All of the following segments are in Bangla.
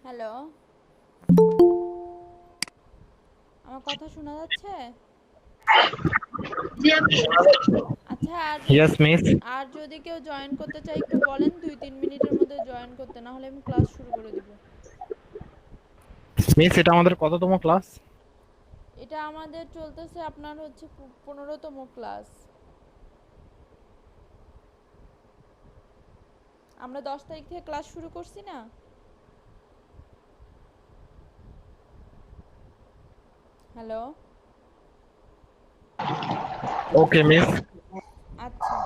হ্যালো, আমার কথা শোনা যাচ্ছে? জি আপু। আচ্ছা, ইয়েস মিস। আর যদি কেউ জয়েন করতে চায় একটু বলেন, 2-3 মিনিটের মধ্যে জয়েন করতে, না হলে আমি ক্লাস শুরু করে দিব। মিস এটা আমাদের কততম ক্লাস? এটা আমাদের চলতেছে আপনার হচ্ছে 15তম ক্লাস। আমরা 10 তারিখ থেকে ক্লাস শুরু করছি না? হ্যালো। ওকে মিস। আচ্ছা,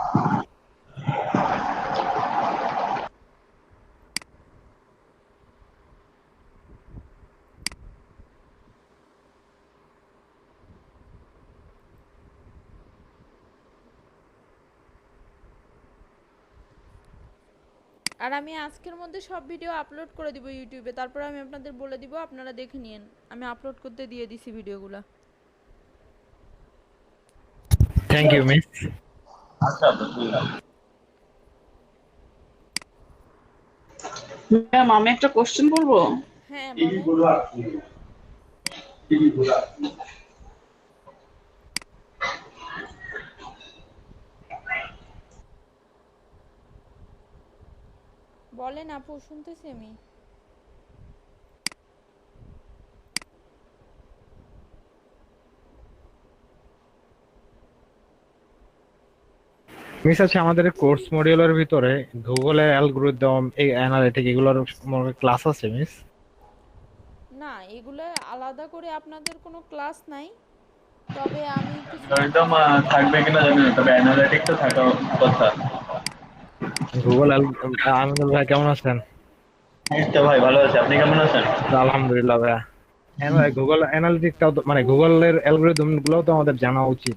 আর আমি আজকের মধ্যে সব ভিডিও আপলোড করে দিব ইউটিউবে, তারপর আমি আপনাদের বলে দিব, আপনারা দেখে নিন। আমি আপলোড করতে দিয়ে দিছি ভিডিওগুলো। Thank you miss. আচ্ছা আপু, ঠিক আছে। ম্যাম আমি একটা কোশ্চেন করবো। হ্যাঁ, বলেন। বলেন আপু, শুনতেছি আমি। মিস আছে আমাদের কোর্স মডিউলের ভিতরে গুগলের অ্যালগরিদম এই অ্যানালিটিক এগুলোর ক্লাস আছে মিস। না, এগুলো আলাদা করে আপনাদের কোনো ক্লাস নাই। তবে আমি কিছু একদম থাকবে কিনা জানি না, তবে অ্যানালিটিক তো থাকা কথা। গুগল আনন্দ ভাই কেমন আছেন? এই তো ভাই ভালো আছে, আপনি কেমন আছেন? আলহামদুলিল্লাহ ভাইয়া। গুগল অ্যানালিটিকটাও মানে গুগলের অ্যালগরিদম গুলোও তো আমাদের জানা উচিত,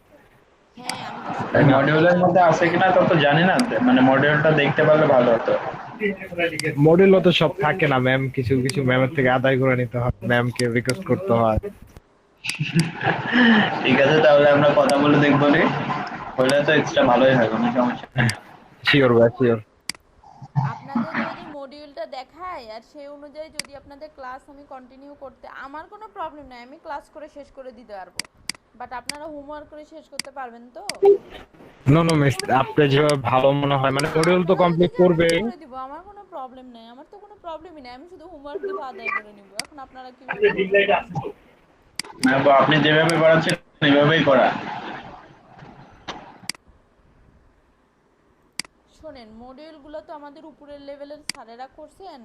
হ্যাঁ, আমি তো তাই সেটাই না? বললাম মডিউলের মধ্যে আছে আপনাকে। কিনা তত জানি না, মানে মডিউলটা দেখতে পারলে ভালো হতো। মডিউলও তো সব থাকে না ম্যাম, কিছু কিছু ম্যামের থেকে আদায় করে নিতে হয়, ম্যামকে রিকোয়েস্ট করতে হয়। ঠিক আছে, তাহলে আমরা কথা বলে দেখবো নি, হলে তো এক্সট্রা ভালোই হয়, কোনো সমস্যা নেই। শিওর ভাই শিওর। আপনাদের যদি মডিউলটা দেখায় আর সেই অনুযায়ী যদি আপনাদের ক্লাস আমি কন্টিনিউ করতে, আমার কোনো প্রবলেম নাই, আমি ক্লাস করে শেষ করে দিতে পারবো। বাট আপনারা হোমওয়ার্ক করে শেষ করতে পারবেন তো? নো নো মিস, আপনি যেভাবে ভালো মনে হয় মানে না, মডিউল তো আপনারা যদি কমপ্লিট যান করবে। আমি করে দিব, আমার কোনো প্রবলেম নেই, আমার তো কোনো প্রবলেমই নেই, আমি শুধু হোমওয়ার্ক দিব, আদায় করে নিব। এখন আপনারা কিভাবে করবেন? না আপু, আপনি যেভাবে করাচ্ছেন এইভাবেই করা। শোনেন, মডিউলগুলো তো আমাদের উপরের লেভেলের স্যারেরা করছেন।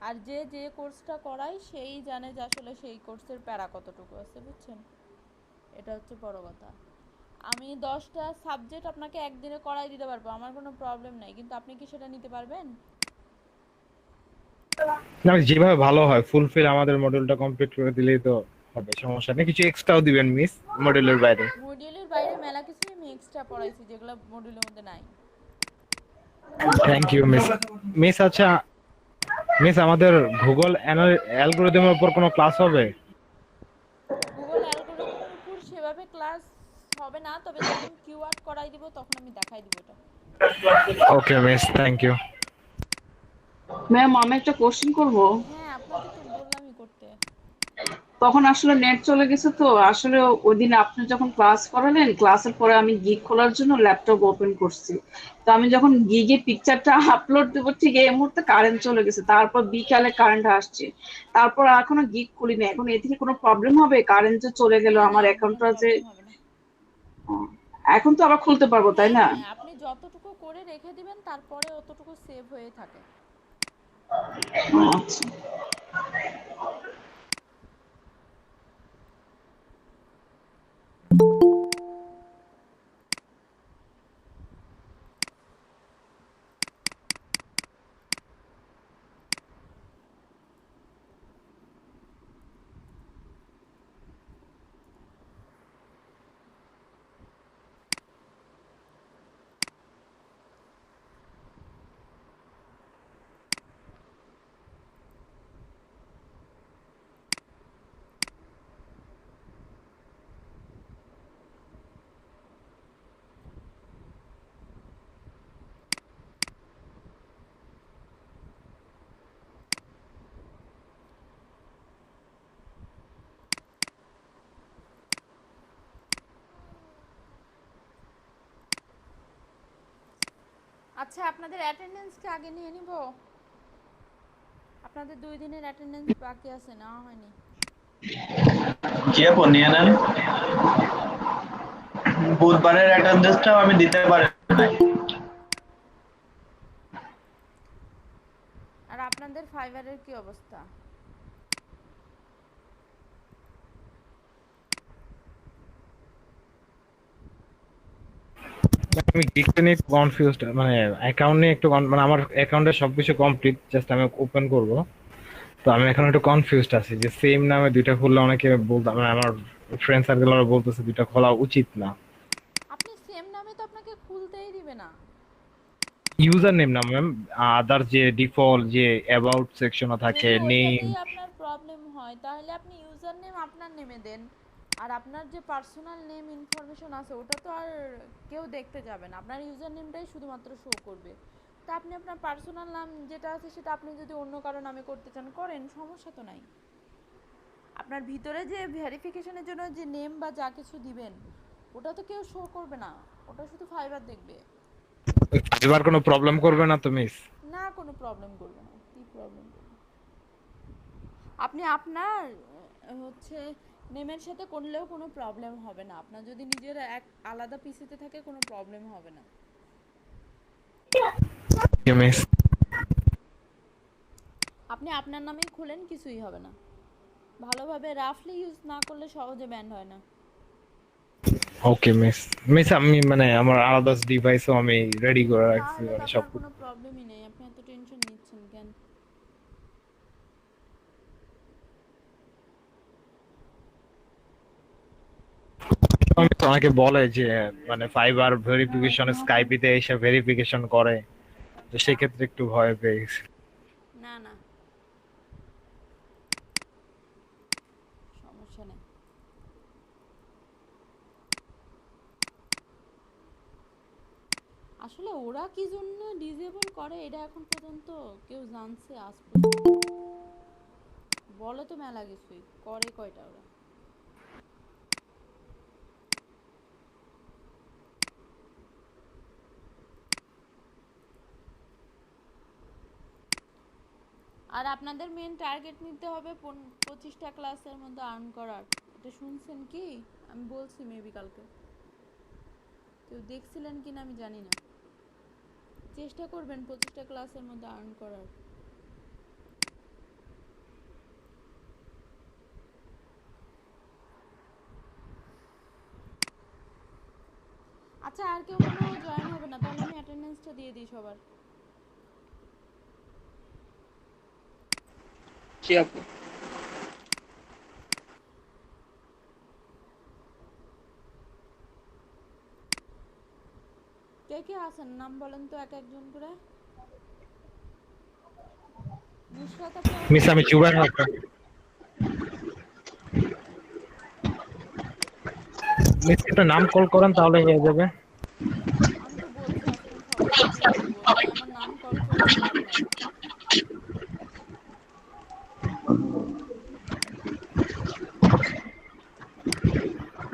আর যে যে কোর্সটা করায় সেই জানে যে আসলে সেই কোর্সের প্যারা কতটুকু আছে, বুঝছেন? এটা হচ্ছে বড় কথা। আমি 10টা সাবজেক্ট আপনাকে একদিনে করাই দিতে পারবো, আমার কোনো প্রবলেম নাই, কিন্তু আপনি কি সেটা নিতে পারবেন? না যেভাবে ভালো হয় ফুলফিল আমাদের মডিউলটা কমপ্লিট করে দিলেই তো হবে, সমস্যা নেই। কিছু এক্সট্রাও দিবেন মিস মডিউলের বাইরে। মডিউলের বাইরে মেলা কিছুই আমি এক্সট্রা পড়াইছি যেগুলো মডিউলের মধ্যে নাই। Thank you miss. মিস আচ্ছা মিস আমাদের গুগল অ্যালগরিদমের উপর কোনো ক্লাস হবে? গুগল অ্যালগোরিদমের উপর সেভাবে ক্লাস হবে না, তবে যখন কিওয়ার্ড করাই দিব তখন আমি দেখাই দিব এটা। Okay miss, thank you. Ma'am আমি একটা কোশ্চেন করব। হ্যাঁ, আপনাকে তো বললামই করতে। তখন আসলে নেট চলে গেছে, তো আসলে ওই দিন আপনি যখন ক্লাস করালেন, ক্লাসের পরে আমি গিগ খোলার জন্য ল্যাপটপ ওপেন করছি। তো আমি যখন গিগে পিকচারটা আপলোড দেবো, ঠিক এই মুহূর্তে কারেন্ট চলে গেছে, তারপর বিকালে কারেন্ট আসছে, তারপর এখনো গিগ খুলিনি। এখন এ থেকে কোনো প্রবলেম হবে? কারেন্ট যে চলে গেল, না না, আমার কোনো অ্যাকাউন্টটা যে প্রবলেম হবে না। এখন তো আবার খুলতে পারবো তাই হ্যাঁ না? হ্যাঁ, আপনি যতটুকু করে রেখে দিবেন তারপরে অতটুকু সেভ হয়ে থাকে। আচ্ছা। আচ্ছা আপনাদের অ্যাটেন্ডেন্সটা আগে নিয়ে নিব। আপনাদের 2 দিনের অ্যাটেন্ডেন্স বাকি আছে, নেওয়া হয়নি। জি আপু নিয়ে নেন। বুধবারের অ্যাটেন্ডেন্সটাও আমি দিতে পারি নাই। আর আপনাদের ফাইবারের কি অবস্থা? আমি গিগটা নিয়ে কনফিউজড, মানে অ্যাকাউন্ট নিয়ে একটু মানে আমার অ্যাকাউন্টে সবকিছু কমপ্লিট, জাস্ট আমি ওপেন করব। তো আমি এখন একটু কনফিউজড আছি যে সেম নামে দুইটা খুললে অনেকে বলতে, মানে আমার ফ্রেন্ড সার্কেল ওরা বলতেছে দুইটা খোলা উচিত না। আপনি সেম নামে তো আপনাকে খুলতেই দিবে না। ইউজার নেম না ম্যাম, আদার যে ডিফল্ট যে অ্যাবাউট সেকশনে থাকে যদি নেম। ওইটাতেই আপনার প্রবলেম হয় তাহলে আপনি ইউজার নেম আপনার নেমে দেন। আর আপনার যে পার্সোনাল নেম ইনফরমেশন আছে ওটা তো আর কেউ দেখতে যাবে না, আপনার ইউজার নেমটাই শুধুমাত্র শো করবে। তা আপনি আপনার পার্সোনাল নাম যেটা আছে সেটা আপনি যদি অন্য কারো নামে করতে চান করেন, সমস্যা তো নাই। আপনার ভিতরে যে ভেরিফিকেশনের জন্য যে নেম বা যা কিছু দিবেন ওটা তো কেউ শো করবে না, ওটা শুধু ফাইবার দেখবে। এবার কোনো প্রবলেম করবে না তো মিস? না, কোনো প্রবলেম করবে না। কি প্রবলেম করবে? আপনি আপনার হচ্ছে নেমের সাথে করলেও কোনো প্রবলেম হবে না, আপনার যদি নিজের এক আলাদা পিসিতে থাকে কোনো প্রবলেম হবে না। মিস আপনি আপনার নামেই খুলেন, কিছুই হবে না। ভালোভাবে রাফলি ইউজ না করলে সহজে ব্যান্ড হয় না। ওকে মিস। মিস আমি মানে আমার আলাদা ডিভাইসও আমি রেডি করে রাখছি, তাহলে তো মানে সব। আপনার কোনো প্রবলেমই নেই, আপনি এত টেনশন নিচ্ছেন কেন? অনেকে বলে যে মানে ফাইবার ভেরিফিকেশন স্কাইপিতে এসে ভেরিফিকেশন করে, তো সেই ক্ষেত্রে একটু ভয় পেয়ে গেছি। না না, সমস্যা নেই। আসলে ওরা কি জন্য ডিসেবল করে এটা এখন পর্যন্ত কেউ জানছে আজ পর্যন্ত? বলে তো মেলা কিছুই, করে কয়টা ওরা? আর আপনাদের মেন টার্গেট নিতে হবে 25টা ক্লাসের মধ্যে আর্ন করার। এটা শুনছেন কি? আমি বলছি মেবি কালকে, কেউ দেখছিলেন কিনা আমি জানি না। চেষ্টা করবেন 25টা ক্লাসের মধ্যে আর্ন করার। আচ্ছা, আর কেউ মনে হয় জয়েন হবে না, তাহলে আমি অ্যাটেন্ডেন্সটা দিয়ে দিই সবার। জি আপু। কে কে আছেন নাম বলেন তো এক একজন করে। নুসরাত আপু মিস আছেন? আমি জুবাইর হাসান। মিস একটা নাম কল করেন তাহলে হয়ে যাবে। আমি তো বলছি আজকাল সবাইকে দিয়ে দিব, তাই আমার নাম কল করে তো লাভ নাই।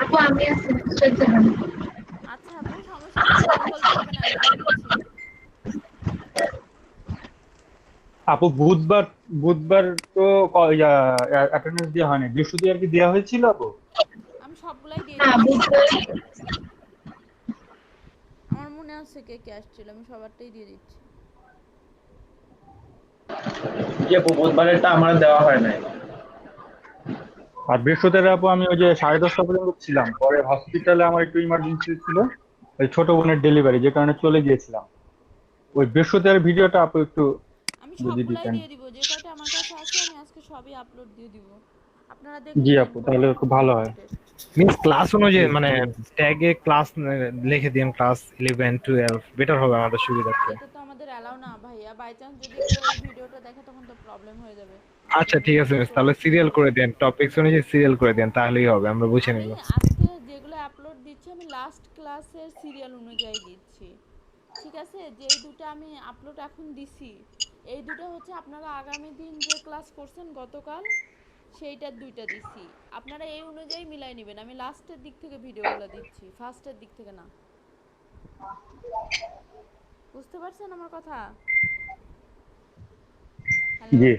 আপু আমি আছি, নিশ্চয়ই যাবেন। আচ্ছা আপু, সমস্যা নেই, নাম বলতে হবে না, আমি দিয়ে দিচ্ছি। আপু বুধবার বুধবার তো অ্যাটেন্ডেন্স দেওয়া হয়নি, বৃহস্পতিবার কি দেওয়া হয়েছিল আপু? আমি সবগুলাই দিয়ে হ্যাঁ দিচ্ছি। বুধবার। আমার মনে আছে কে কে আসছিল, আমি সবারটাই দিয়ে দিচ্ছি। জি আপু বুধবারেরটা আমার দেওয়া হয় নাই। আর বৃহস্পতিবার আপু আমি ওই যে 10:30 পর্যন্ত ছিলাম, পরে হসপিটালে আমার একটু ইমার্জেন্সি ছিল, ওই ছোট বোনের ডেলিভারি, যে কারণে চলে গিয়েছিলাম। ওই বৃহস্পতিবার ভিডিওটা আপু একটু আমি যদি সবগুলাই দিতেন। দিয়ে দিব, যে কয়টা আমার কাছে আছে আমি আজকে সবই আপলোড দিয়ে দিব। আপনারা জি দেখে নেন আপু কোনো তাহলে খুব ভালো হয়। আপডেট। মিস ক্লাস অনুযায়ী মানে ঠিক আছে। ট্যাগে ক্লাস লিখে দিন, ক্লাস 11 12 বেটার হবে আমাদের সুবিধার্থে। এটা তো আমাদের অ্যালাউ না ভাইয়া, বাই চান্স যদি কেউ এই ভিডিওটা দেখে তখন তো প্রবলেম হয়ে যাবে। আচ্ছা ঠিক আছে মিস, তাহলে প্রোভাইড সিরিয়াল করতে করে হবে। দেন, টপিকস অনুযায়ী সিরিয়াল করে দেন, তাহলেই হবে, আমরা বুঝে আমি নেব। আজকে যেগুলো আপলোড দিচ্ছি আমি লাস্ট ক্লাসের সিরিয়াল অনুযায়ী দিচ্ছি, ঠিক আছে? যে এই দুটো আমি আপলোড এখন দিছি, এই দুটো হচ্ছে আপনারা আগামী দিন যে ক্লাস করছেন গতকাল সেইটার দুইটা দিছি। আপনারা এই অনুযায়ী মিলাই নেবেন, আমি লাস্টের দিক থেকে ভিডিওগুলো দিচ্ছি, ফার্স্টের দিক থেকে না। বুঝতে পারছেন আমার কথা? হ্যালো, জি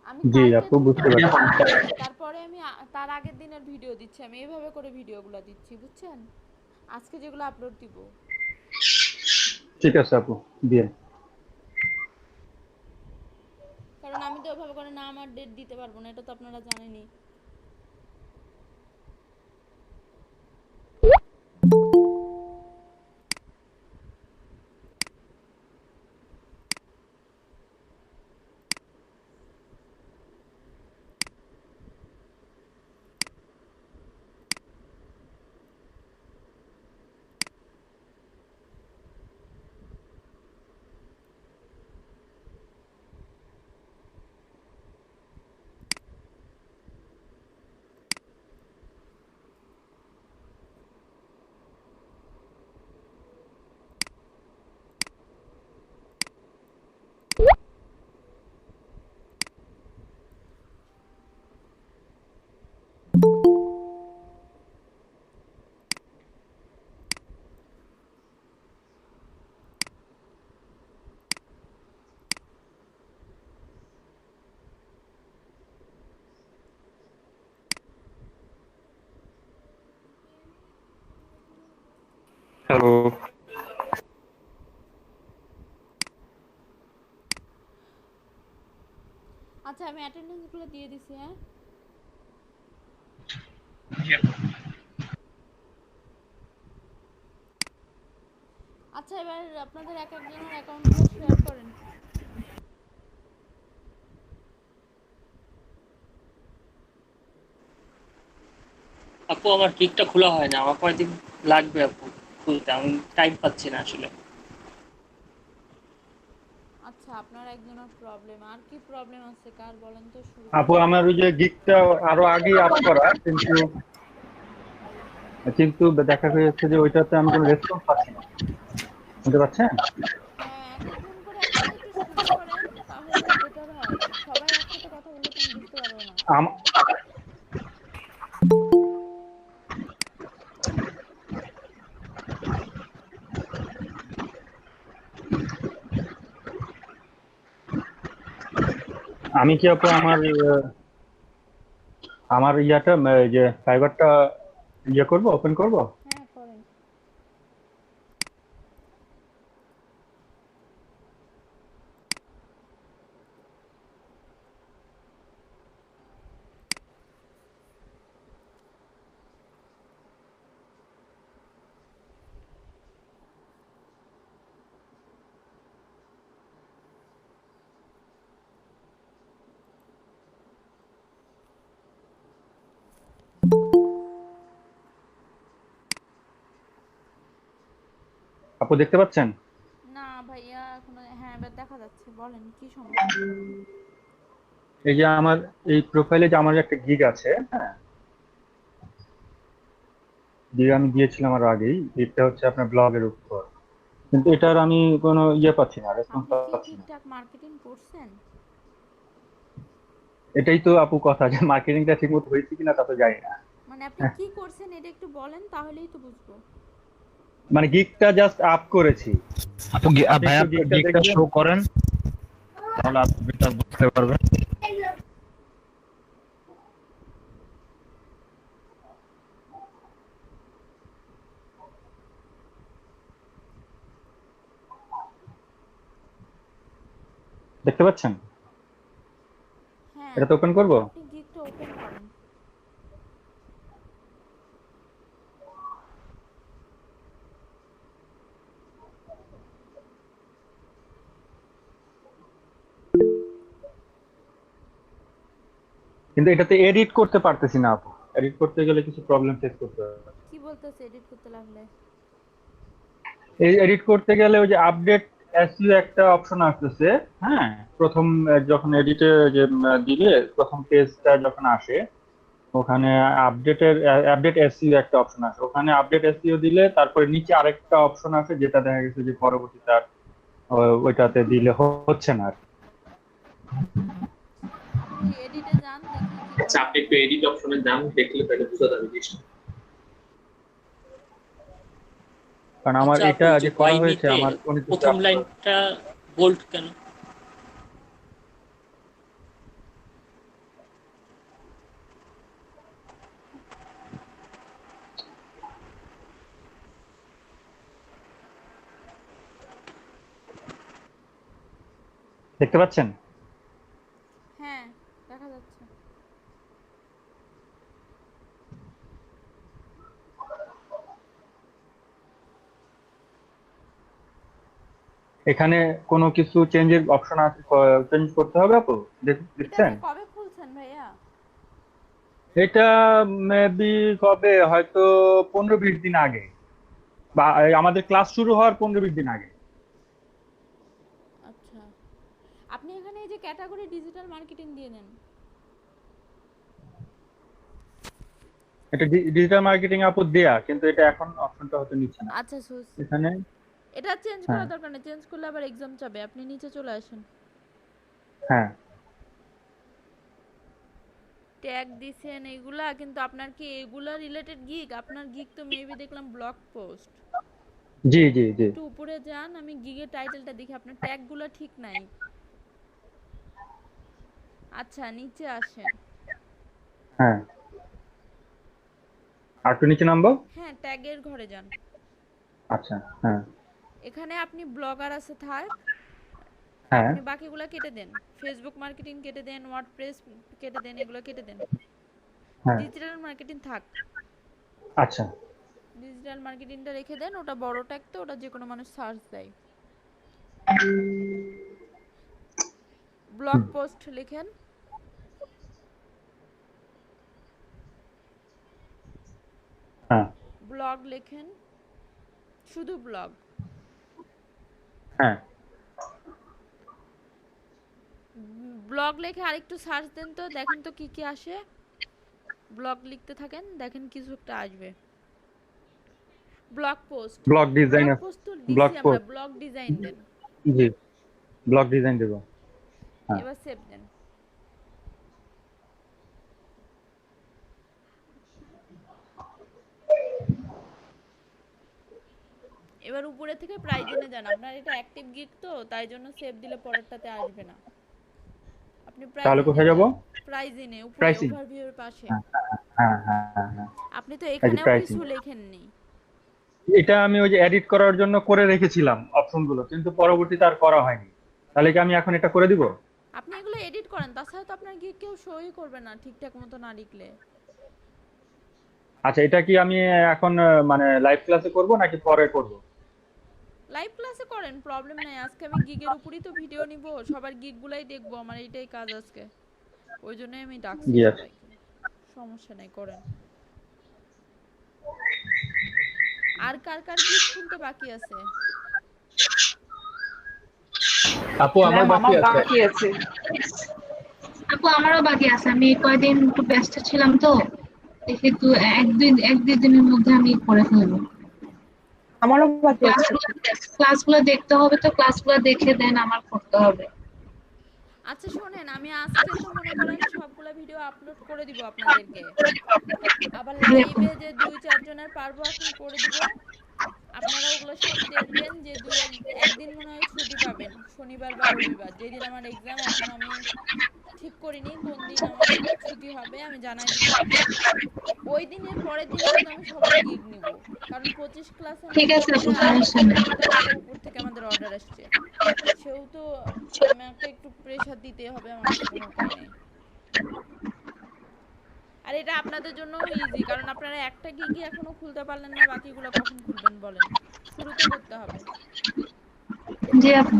আমি জি কালকে আপু দুটো বুঝতে ভিডিও পারছি। দিচ্ছি, তারপরে আমি তার আগের দিনের ভিডিও দিচ্ছি, আমি এইভাবে করে ভিডিওগুলো দিচ্ছি, বুঝছেন? আজকে যেগুলো আপলোড দিব। ঠিক আছে আপু, দিয়ে। কারণ আমি তো ওইভাবে করে নাম আর ডেট দিতে পারবো না, এটা তো আপনারা জানেনই। হ্যালো। আচ্ছা, আমি অ্যাটেন্ডেন্সগুলো দিয়ে দিছি, হ্যাঁ? আচ্ছা, এবার আপনাদের এক একজনের অ্যাকাউন্টগুলো শেয়ার করেন। আপু আমার কিকটা খোলা হয় না, আমার কয়েকদিন লাগবে আপু খুলতে, আমি টাইম পাচ্ছি না আসলে। আচ্ছা, আপনার একজনের প্রবলেম, আর কি প্রবলেম আছে কার বলেন তো, শুরু আপু করি। আমার ওই যে গিগটা আরো আগে আপ করা, কিন্তু কিন্তু দেখা যাচ্ছে যে ওইটাতে আমি কোনো রেসপন্স পাচ্ছি না। বুঝতে পারছেন? হ্যাঁ, এক একজন করে আপনারা একটু শুরু করেন, তাহলে বেটার হয়। সবাই একসাথে কথা বললে তো আমি বুঝতে পারবো না। আম- আমি কি আপু আমার ইয়াটা এই যে ফাইবারটা ইয়ে করব, ওপেন করব? হ্যাঁ, করেন। আপু দেখতে পাচ্ছেন? না ভাইয়া, এখন হ্যাঁ এবার দেখা যাচ্ছে, বলেন কি সমস্যা। এই যে আমার এই প্রোফাইলে যে আমার একটা গিগ আছে, হ্যাঁ, গিগ আমি দিয়েছিলাম আর আগেই, এটা হচ্ছে আপনার ব্লগের উপর, কিন্তু এটার আমি কোনো ইয়ে পাচ্ছি না, রেসপন্স আপনি কি পাচ্ছি না। ঠিকঠাক মার্কেটিং করছেন? এটাই তো আপু কথা, যে মার্কেটিংটা ঠিকমতো হয়েছে কিনা তা তো জানি না। মানে আপনি কি করছেন এটা একটু বলেন, তাহলেই তো বুঝবো। মানে গিগটা জাস্ট আপ করেছি, আপু আপনি ভাই একটু আপনি গিগটা গিগটা দেখবেন। শো করেন, তাহলে আপনি বেটার বুঝতে পারবেন। দেখতে পাচ্ছেন? হ্যাঁ, এটা তো ওপেন করব। আপনি গিকটা ওপেন করেন। কিন্তু এটাতে এডিট করতে পারতেছি না আপু, এডিট করতে গেলে কিছু প্রবলেম ফেস করতে হবে। কি বলতেছে এডিট করতে লাগলে? এই এডিট করতে গেলে ওই যে আপডেট এসইও একটা অপশন আসতেছে, হ্যাঁ, প্রথম যখন এডিটে যে দিলে প্রথম পেজটা যখন আসে, ওখানে আপডেট এসইও একটা অপশন আসে, ওখানে আপডেট এসইও দিলে তারপরে নিচে আরেকটা অপশন আসে, যেটা দেখা গেছে যে পরবর্তীতে আর ওইটাতে দিলে হচ্ছে না আর কি। আপনি এডিটে যান, দেখি কি আচ্ছা, করা আপনি যায়। একটু এডিট অপশনে যান, দেখলে তাহলে বুঝা যাবে জিনিসটা। কারণ আমার আচ্ছা আপু, এটা ওই যে যে করা ওয়াই হয়েছে নিতে আমার কোনো কিছু প্রথম লাইনটা বোল্ড কেন? দেখতে পাচ্ছেন? হ্যাঁ, দেখা যাচ্ছে। এখানে কোনো কিছু চেঞ্জের অপশন আছে, চেঞ্জ করতে হবে আপু? এটা দেখছেন? আপনি কবে খুলছেন ভাইয়া? এটা মেবি কবে, হয়তো 15-20 দিন আগে, বা এই আমাদের ক্লাস শুরু হওয়ার 15-20 দিন আগে। আচ্ছা, আপনি এখানে এই যে ক্যাটাগরি ডিজিটাল মার্কেটিং দিয়ে নেন। এটা ডিজিটাল মার্কেটিং আপু দেয়া, কিন্তু এটা এখন অপশনটা হয়তো নিচ্ছে না আচ্ছা এখানে। এটা চেঞ্জ হ্যাঁ করার দরকার নেই, চেঞ্জ করলে আবার এক্সাম যাবে। আপনি নিচে চলে আসেন। হ্যাঁ ট্যাগ দিছেন এগুলা, কিন্তু আপনার কি এগুলা রিলেটেড গিগ? আপনার গিগ তো মেবি দেখলাম ব্লগ পোস্ট। জি জি জি। একটু উপরে যান, আমি গিগের টাইটেলটা দেখি। আপনার ট্যাগগুলো ঠিক নাই। আচ্ছা, নিচে আসেন। হ্যাঁ, আর একটু নিচে নামবো। হ্যাঁ, ট্যাগের ঘরে যান। আচ্ছা হ্যাঁ এখানে আপনি ব্লগার আছে থাক, হ্যাঁ আপনি বাকিগুলা কেটে দেন। ফেসবুক মার্কেটিং কেটে দেন, ওয়ার্ডপ্রেস কেটে দেন, এগুলো কেটে দেন। হ্যাঁ ডিজিটাল মার্কেটিং থাক। আচ্ছা ডিজিটাল মার্কেটিংটা রেখে দেন, ওটা বড় ট্যাগ তো, ওটা যে কোনো মানুষ সার্চ দেয়। ব্লগ পোস্ট লিখেন। হ্যাঁ ব্লগ লেখেন, শুধু ব্লগ। হ্যাঁ ব্লগ লিখে আরেকটু সার্চ দেন তো, দেখেন তো কি কি আসে। ব্লগ লিখতে থাকেন, দেখেন কিছু একটা আসবে। Blog post. Blog design, blog post তো ব্লগ দিছি আমরা, পোস্ট, ব্লগ ডিজাইন দেন। জি ব্লগ ডিজাইন দেবো। হ্যাঁ এবার সেভ দেন। এবার উপরে থেকে প্রাইজনে যান। আপনার এটা অ্যাক্টিভ গিগ তো, তাই জন্য সেভ দিলে পরেরটাতে আসবে না। আপনি তাহলে কোথায় যাব? প্রাইজনে উপরে প্রাইসিং। ওভারভিউ এর পাশে। হ্যাঁ হ্যাঁ হ্যাঁ হ্যাঁ হ্যাঁ। আপনি তো এই যে এখানেও প্রাইসিং, কিছু লেখেননি। এটা আমি ওই যে এডিট করার জন্য করে রেখেছিলাম অপশনগুলো, কিন্তু পরবর্তীতে আর করা হয়নি। তাহলে কি আমি এখন এটা করে দিব? আপনি এগুলো এডিট করেন, তাছাড়া তো আপনার গিগ কেউ শোই করবে না ঠিকঠাক মতো না লিখলে। আচ্ছা, এটা কি আমি এখন মানে লাইভ ক্লাসে করব নাকি পরে করব? লাইভ ক্লাসে করেন, প্রবলেম নাই। আজকে আমি গিগের উপরই তো ভিডিও নিব, সবার গিগগুলাই দেখবো, আমার এইটাই কাজ আজকে। ওই জন্যই আমি ডাকছি জি আচ্ছা। সবাইকে। সমস্যা নাই, করেন। আর কার কার গিগ খুলতে বাকি আছে? আপু আমার ম্যাম বাকি আমার আছে। বাকি আছে। আপু আমারও বাকি আছে, আমি কয়দিন একটু ব্যস্ত ছিলাম তো, দেখি তো এক দুই দিনের মধ্যে আমি করে ফেলবো। আমারও বাকি আছে। ক্লাসগুলো দেখতে হবে তো, ক্লাসগুলো দেখে দেন আমার করতে হবে। আচ্ছা শোনেন, আমি আজকে তো মনে করেন সবগুলা ভিডিও আপলোড করে দিব আপনাদেরকে। আবার লাইভে যে 2-4 জনের পারবো এখন করে দিব। আপনারা ওগুলো সব দেখবেন। যে একদিন মনে হয় ছুটি পাবেন, শনিবার বা রবিবার, যেদিন আমার এক্সাম। এখন আমি ঠিক করিনি কোন দিন আমার ছুটি হবে, আমি জানাই দিব। ওই দিনের পরের দিন কিন্তু আমি সবার গিগ নিব, কারণ 25 ক্লাসের ঠিক আছে আপু, সমস্যা নেই। টাকা উপর থেকে আমাদের অর্ডার আসছে, সেহেতু আমাকে একটু প্রেসার দিতে হবে, আমার কাছে কোনো উপায় নেই। আর এটা আপনাদের জন্য ইজি, কারণ আপনারা একটা গিগই এখনো খুলতে পারলেন না, বাকিগুলো কখন খুলবেন বলেন? শুরু তো করতে হবে। জি আপু।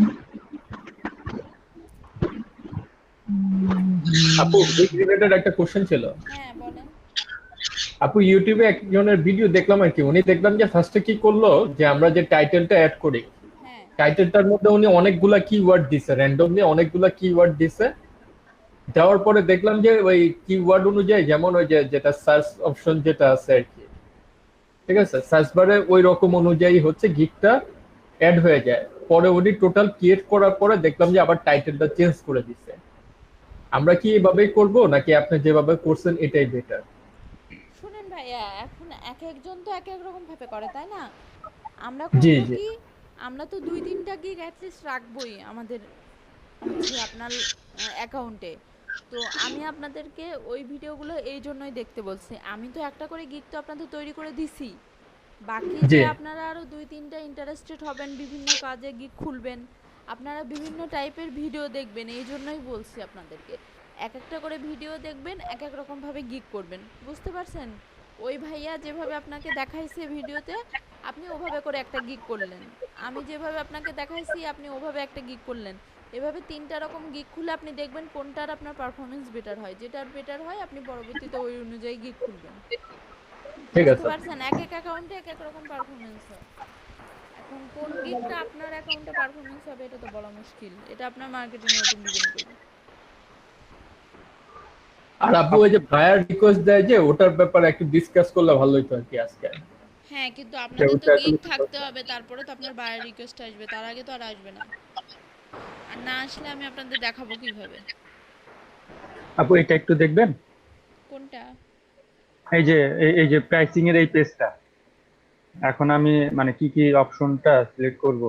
আপু গিগ রিলেটেড একটা কোশ্চেন ছিল। হ্যাঁ বলেন। আপু ইউটিউবে একজনের ভিডিও দেখলাম আর কি, উনি দেখলাম যে ফার্স্টে কি করলো, যে আমরা যে টাইটেলটা অ্যাড করি, হ্যাঁ টাইটেলটার মধ্যে উনি অনেকগুলা কিওয়ার্ড দিছে, র্যান্ডমলি অনেকগুলা কিওয়ার্ড দিছে। দেওয়ার পরে দেখলাম যে ওই কিওয়ার্ড অনুযায়ী, যেমন ওই যে যেটা সার্চ অপশন যেটা আছে আর কি, ঠিক আছে, সার্চ বারে ওই রকম অনুযায়ী হচ্ছে গিগটা অ্যাড হয়ে যায়। পরে উনি টোটাল ক্রিয়েট করার পরে দেখলাম যে আবার টাইটেলটা চেঞ্জ করে দিছে। আমরা কি এভাবেই করব নাকি আপনি যেভাবে করছেন এটাই বেটার? শুনেন ভাইয়া, এখন এক একজন তো এক এক রকম ভাবে করে, তাই না? আমরা জি করব জি কি, আমরা তো 2-3টা গিগ অ্যাটলিস্ট রাখবই আমাদের হচ্ছে আপনার অ্যাকাউন্টে। তো আমি আপনাদেরকে ওই ভিডিওগুলো এই জন্যই দেখতে বলছি। আমি তো একটা করে গিগ তো আপনাদের তৈরি করে দিছি, বাকি জি যে আপনারা আরও 2-3টা ইন্টারেস্টেড হবেন, বিভিন্ন কাজে গিগ খুলবেন, আপনারা বিভিন্ন টাইপের ভিডিও দেখবেন, এই জন্যই বলছি আপনাদেরকে এক একটা করে ভিডিও দেখবেন, এক এক রকমভাবে গিগ করবেন, বুঝতে পারছেন? ওই ভাইয়া যেভাবে আপনাকে দেখাইছে ভিডিওতে আপনি ওভাবে করে একটা গিগ করলেন, আমি যেভাবে আপনাকে দেখাইছি আপনি ওভাবে একটা গিগ করলেন। এভাবে 3টা রকম গিগ খুলে আপনি দেখবেন কোনটার আপনার পারফরমেন্স বেটার হয়, যেটার বেটার হয় আপনি পরবর্তীতে ওই অনুযায়ী গিগ খুলবেন। ঠিক বুঝতে আছে। পারছেন? এক এক অ্যাকাউন্টে এক এক রকম পারফরমেন্স হয়। এখন কোন গিগটা আপনার অ্যাকাউন্টে পারফরমেন্স হবে এটা তো বলা মুশকিল, এটা আপনার মার্কেটিং এর উপর ডিপেন্ড করবে। আর আপু ওই যে ভাইয়ার রিকোয়েস্ট দেয় যে ওটার ব্যাপারে একটু ডিসকাস করলে ভালো হতো আর কি আজকে। হ্যাঁ, কিন্তু আপনাদের তো ওটা গিগ আসলে থাকতে হবে, তারপরে তো আপনার বায়ার রিকোয়েস্ট আসবে, তার আগে তো আর আসবে না। আর না আসলে আমি আপনাদের দেখাবো কিভাবে। আপু এটা একটু দেখবেন, কোনটা? এই যে এই যে প্রাইসিং এর এই পেজটা, এখন আমি মানে কি কি অপশনটা সিলেক্ট করব?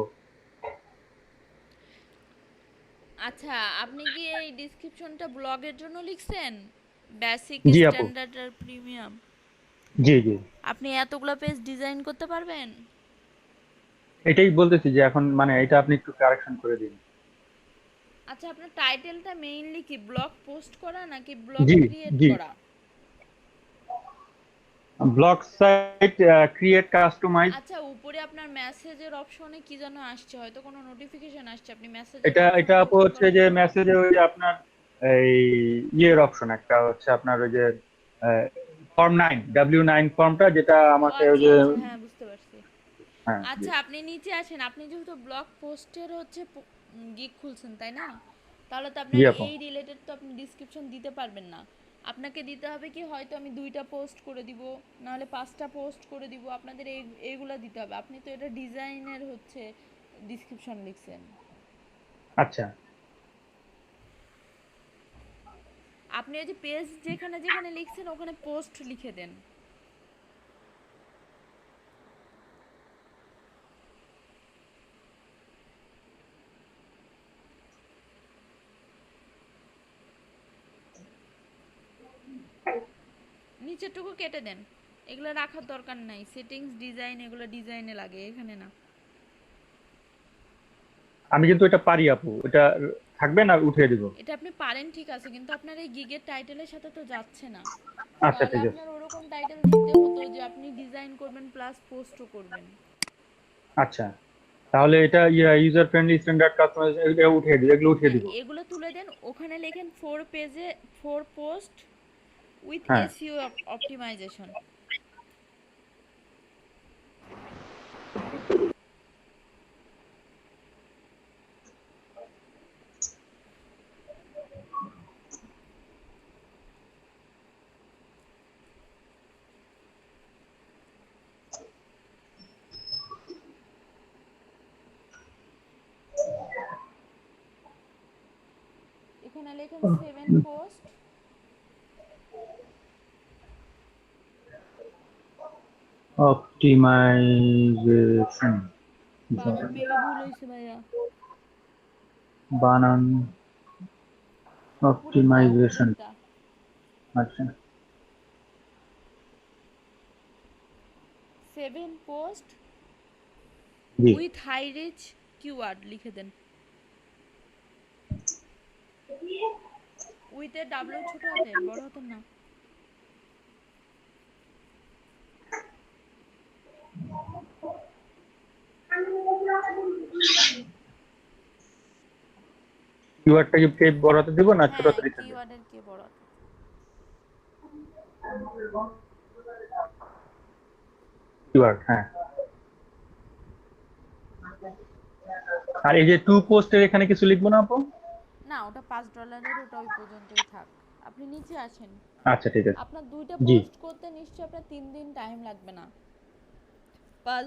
আচ্ছা, আপনি কি এই ডেসক্রিপশনটা ব্লগের জন্য লিখছেন? বেসিক, জি আপু, স্ট্যান্ডার্ড আর প্রিমিয়াম? জি জি, আপনি এতগুলো পেজ ডিজাইন করতে পারবেন? এটাই বলতেছি যে এখন মানে এটা আপনি একটু কারেকশন করে দিন। আচ্ছা, আপনার টাইটেলটা মেইনলি কি ব্লগ পোস্ট করা নাকি ব্লগ জি ক্রিয়েট জি, করা? Blog site create customise. আচ্ছা, উপরে আপনার মেসেজের অপশনে কি যেন আসছে, হয়তো কোনো নোটিফিকেশন আসছে, আপনি মেসেজের এটা এটা অপশনে আপু ক্লিক হচ্ছে করেন। যে মেসেজে ওই যে আপনার এই ইয়ের অপশন একটা হচ্ছে আপনার ওই যে ফর্ম 9 W9 ফর্মটা, যেটা ও আমাকে ওই আচ্ছা যে আচ্ছা, হ্যাঁ বুঝতে পারছি। হ্যাঁ জি আচ্ছা, আপনি নিচে আসেন, আপনি যেহেতু ব্লগ পোস্টের হচ্ছে গিগ খুলছেন তাই না, তাহলে তো জি আপনার আপু, এই রিলেটেড তো আপনি ডিসক্রিপশন দিতে পারবেন না। আপনাকে দিতে হবে কি, হয়তো আমি 2টা পোস্ট করে দিব, নাহলে 5টা পোস্ট করে দিব, আপনাদের এইগুলা দিতে হবে। আপনি তো এটা ডিজাইনের হচ্ছে ডিসক্রিপশন লিখছেন। আচ্ছা আপনি ওই যে পেজ যেখানে যেখানে লিখছেন ওখানে পোস্ট লিখে দেন। নিচেরটুকু কেটে দেন, এগুলো রাখার দরকার নাই। সেটিংস, ডিজাইন, এগুলো ডিজাইনে লাগে, এখানে না। আমি কিন্তু এটা পারি আপু, এটা থাকবে না উঠিয়ে দিব? এটা আপনি পারেন ঠিক আছে, কিন্তু আপনার এই গিগের টাইটেলের সাথে তো যাচ্ছে না। আচ্ছা তাহলে ঠিক আছে, আপনার ওরকম টাইটেল দিতে হতো যে আপনি ডিজাইন করবেন প্লাস পোস্টও করবেন। আচ্ছা তাহলে এটা ইউজার ফ্রেন্ডলি স্ট্যান্ডার্ড কাস্টমাইজ, এটা উঠিয়ে দিব, এগুলো উঠিয়ে হ্যাঁ, দিব। এগুলো তুলে দেন, ওখানে লেখেন 4 পেজে 4 পোস্ট উইথ হ্যাঁ, এসইও অপটিমাইজেশন। এখানে লেখেন 7 পোস্ট। অপটিমাইজেশন, বানান পেলে ভুল হয়েছে ভাইয়া। বানান উপরেরটা অপটিমাইজেশন। উপরেরটা আচ্ছা 7 পোস্ট জি, উইথ হাই রিচ কিওয়ার্ড লিখে দেন। উইথে ডাব্লিউ ছোট হাতের, বড় হাতের না। কিওয়ার্ডটা কি বড়তে দিব না হ্যাঁ, ছোটতে দিতে হবে? কিওয়ার্ডের কে বড় হাতের। কিওয়ার্ড, হ্যাঁ। আর এই যে টু পোস্টের এখানে কিছু লিখবো না আপু? না, ওটা $5, ওটা ওই পর্যন্তই থাক। আপনি নিচে আসেন। আচ্ছা ঠিক আছে, আপনার 2টা জি পোস্ট করতে নিশ্চয়ই আপনার 3 দিন টাইম লাগবে না।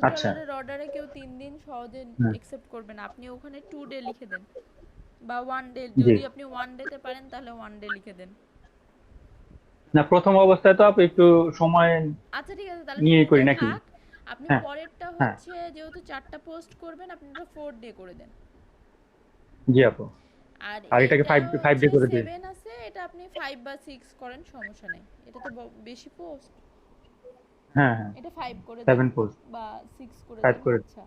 আচ্ছা, $5 অর্ডারে কেউ 3 দিন সহজে হ্যাঁ অ্যাকসেপ্ট করবে না। আপনি ওখানে 2 ডে লিখে দেন, বা 1 ডে, জি। যদি আপনি 1 ডেতে পারেন তাহলে 1 ডে লিখে দেন। না প্রথম অবস্থায় তো আপু একটু সময় আচ্ছা ঠিক আছে, তাহলে নিয়ে করি শুরুতে নাকি? থাক। আপনি হ্যাঁ পরেরটা হ্যাঁ হচ্ছে যেহেতু 4টা পোস্ট করবেন আপনি এটা 4 ডে করে দেন। জি আপু। আর আর এটাকে এইটা 5 ডে হচ্ছে করে দিই। 7 আছে, এটা আপনি 5 বা 6 করেন, সমস্যা নেই। এটা তো বেশি পোস্ট, হ্যাঁ হ্যাঁ এটা 5 করে দেন 7 পোস্ট বা 6 করে 5 দেন। করে। আচ্ছা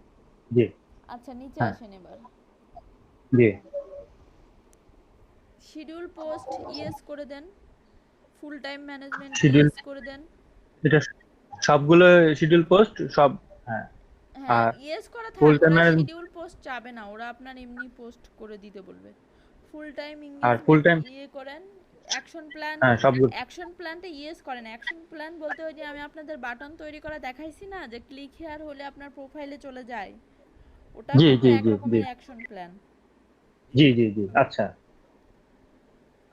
জি আচ্ছা, নিচে হ্যাঁ আসেন এবার। জি। শিডিউল পোস্ট ইয়েস করে দেন, full time management schedule, yes করে দেন। এটা সবগুলো শিডিউল পোস্ট সব। হ্যাঁ হ্যাঁ, আর ইয়েস করা ফুল থাক, টাইম ওরা ম্যানেজমেন্ট শিডিউল পোস্ট চাবে না, ওরা আপনার এমনি পোস্ট করে দিতে বলবে। ফুল টাইম আর ফুল এঙ্গেজমেন্ট টাইম, ইয়ে করেন। অ্যাকশন প্ল্যান, হ্যাঁ সবগুলো। অ্যাকশন প্ল্যানটা ইয়েস করেন। অ্যাকশন প্ল্যান বলতে ওই যে আমি আপনাদের বাটন তৈরি করা দেখাইছি না, যে ক্লিক হেয়ার হলে আপনার প্রোফাইলে চলে যায়, ওটাও জি কিন্তু জি এক জি জি রকমের অ্যাকশন প্ল্যান। জি জি জি আচ্ছা।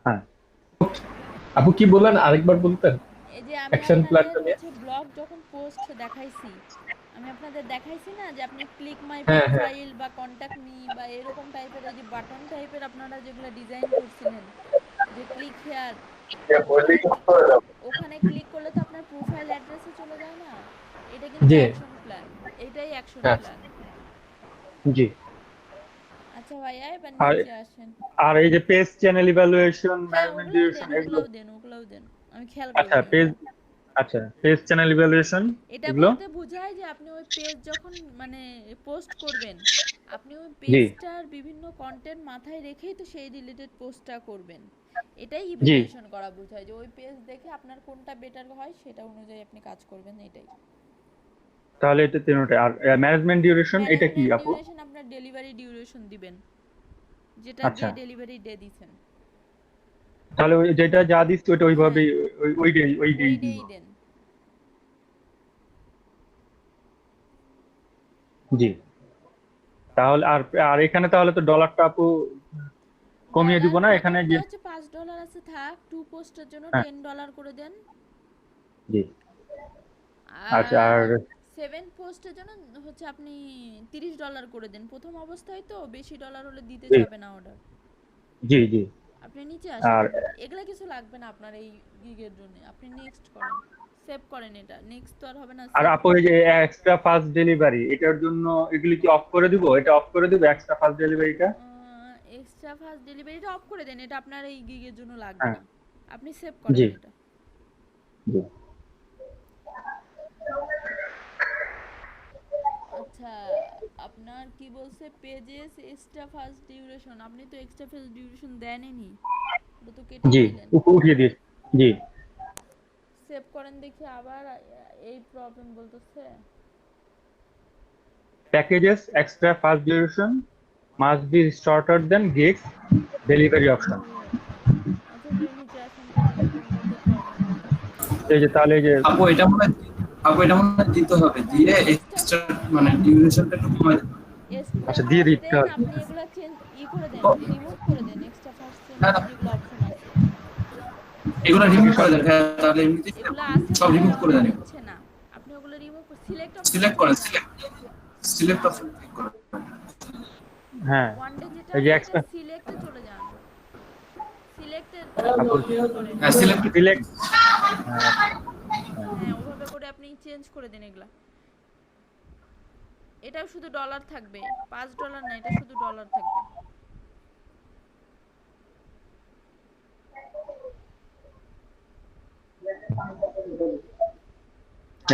হ্যাঁ আপু কি বললেন আরেকবার বলতেন? এই যে আমি অ্যাকশন আপনাদের প্ল্যানটা নিয়ে। হচ্ছে ব্লগ যখন পোস্ট দেখাইছি, আমি আপনাদের দেখাইছি না যে আপনি ক্লিক মাই হ্যাঁ হ্যাঁ প্রোফাইল বা কন্টাক্ট মি বা এরকম টাইপের ওই যে বাটন টাইপের আপনারা যেগুলো ডিজাইন করছিলেন, যে ক্লিক হেয়ার, ওখানে ক্লিক করলে তো আপনার প্রোফাইল অ্যাড্রেসে চলে যায় না, এটা কিন্তু জি অ্যাকশন প্ল্যান, এটাই অ্যাকশন আচ্ছা প্ল্যান। জি। আচ্ছা ভাইয়া, এবার আর নিচে আসেন। আর এই যে পেজ চ্যানেল ইভ্যালুয়েশন, হ্যাঁ, ম্যানেজমেন্ট ওগুলাও ডিউরেশন দেন, এগুলো। ওগুলাও দেন, ওগুলাও দেন, আমি খেয়াল আচ্ছা করিনি পেজ, ওটা। আচ্ছা পেজ চ্যানেল ইভ্যালুয়েশন এটা এগুলো। বলতে বোঝায় যে আপনি ওই পেজ যখন মানে পোস্ট করবেন, আপনি ওই জি পেজটার বিভিন্ন কন্টেন্ট মাথায় রেখেই তো সেই রিলেটেড পোস্টটা করবেন। এটাই জি। ইভ্যালুয়েশন করা বোঝায়, যে ওই পেজ দেখে আপনার কোনটা বেটার হয় সেটা অনুযায়ী আপনি কাজ করবেন, এটাই। তাহলে এটা তিনটে। আর ম্যানেজমেন্ট ডিউরেশন এটা কি ম্যানেজমেন্ট আপু? ডিউরেশন আপনার ডেলিভারি ডিউরেশন দিবেন, যেটা যে আচ্ছা ডেলিভারি ডে দিবেন। তাহলে ওই যেটা যা দিচ্ছি ওইটা হ্যাঁ, ওইভাবেই, ওই ওই ডেই দিব। ডেই দেন। জি। তাহলে আর আর এখানে তাহলে তো ডলারটা আপু কমিয়ে দিব ডলার না এখানে প্রথমটা যে? হচ্ছে $5 আছে, থাক। 2 পোস্টের জন্য হ্যাঁ $10 করে দেন। জি। আচ্ছা আর আর 7 পোস্টের জন্য হচ্ছে আপনি $30 করে দেন। প্রথম অবস্থায় তো বেশি ডলার হলে দিতে জি চাবে না অর্ডার। জি জি। আপনি নিচে আসেন আর এবার, এগুলা কিছু লাগবে না আপনার এই গিগের জন্য। আপনি নেক্সট করেন, সেভ করেন, এটা নেক্সট তো আর হবে না, আর সেভ আপু এই করেন। যে এক্সট্রা ফাস্ট ডেলিভারি এটার জন্য এগুলি কি অফ করে দিব? এটা অফ করে দিব এক্সট্রা ফাস্ট ডেলিভারিটা? এক্সট্রা ফাস্ট ডেলিভারিটা অফ করে দেন, এটা আপনার এই গিগের জন্য লাগবে হ্যাঁ না। আপনি সেভ করেন জি এটা। জি। আচ্ছা, আপনার কি বলছে পেজেস এক্সট্রা ফাস্ট ডিউরেশন, আপনি তো এক্সট্রা ফাস্ট ডিউরেশন দেননি, ওটা তো কেটেই জি দিলেন। উঠিয়ে দিয়েছি। জি। সেভ করেন দেখি, আবার এই প্রবলেম বলতেছে। Packages extra fast duration must be shorter than gigs delivery option. Delivery option. আচ্ছা, একটু নিচে আসেন তো দেখি কোনটাতে প্রবলেম বলতেছে। এই যে তাহলে এই যে আপু এটা মনে হয়, আপু এটা মনে হয় দিতে হবে, হ্যাঁ, দিয়ে এক্সট্রা এক্সট্রা ফাস্ট মানে ডিউরেশনটা একটু কমাই দেবে। এক্সট্রা আচ্ছা দিয়ে ফাস্ট দিতে দেন, হবে। আপনি এগুলা চেঞ্জ করে দেন, ও, রিমুভ করে দেন এক্সট্রা ফাস্ট হ্যাঁ, যেগুলো অপশন আছে। এগুলো রিমুভ করে দেন, হ্যাঁ, তাহলে এমনিতেই এগুলো আছে সব বলে রিমুভ করে অর্ডার দেন। নিচ্ছে না, আপনি ওগুলো রিমুভ সিলেক্ট অপশনে সিলেক্ট চলে করেন, যান। সিলেক্ট অপশন ক্লিক করেন। হ্যাঁ ওয়ান ডে যেটা এই যে আছে এটা এক্সট্রা সিলেক্টে চলে যান, সিলেক্টে আপু ক্লিক করেন। হ্যাঁ সিলেক্ট। সিলেক্ট। হ্যাঁ, ওভাবে করে আপনি চেঞ্জ করে দেন এগুলা। এটাও শুধু ডলার থাকবে, $5 না, এটা শুধু ডলার থাকবে।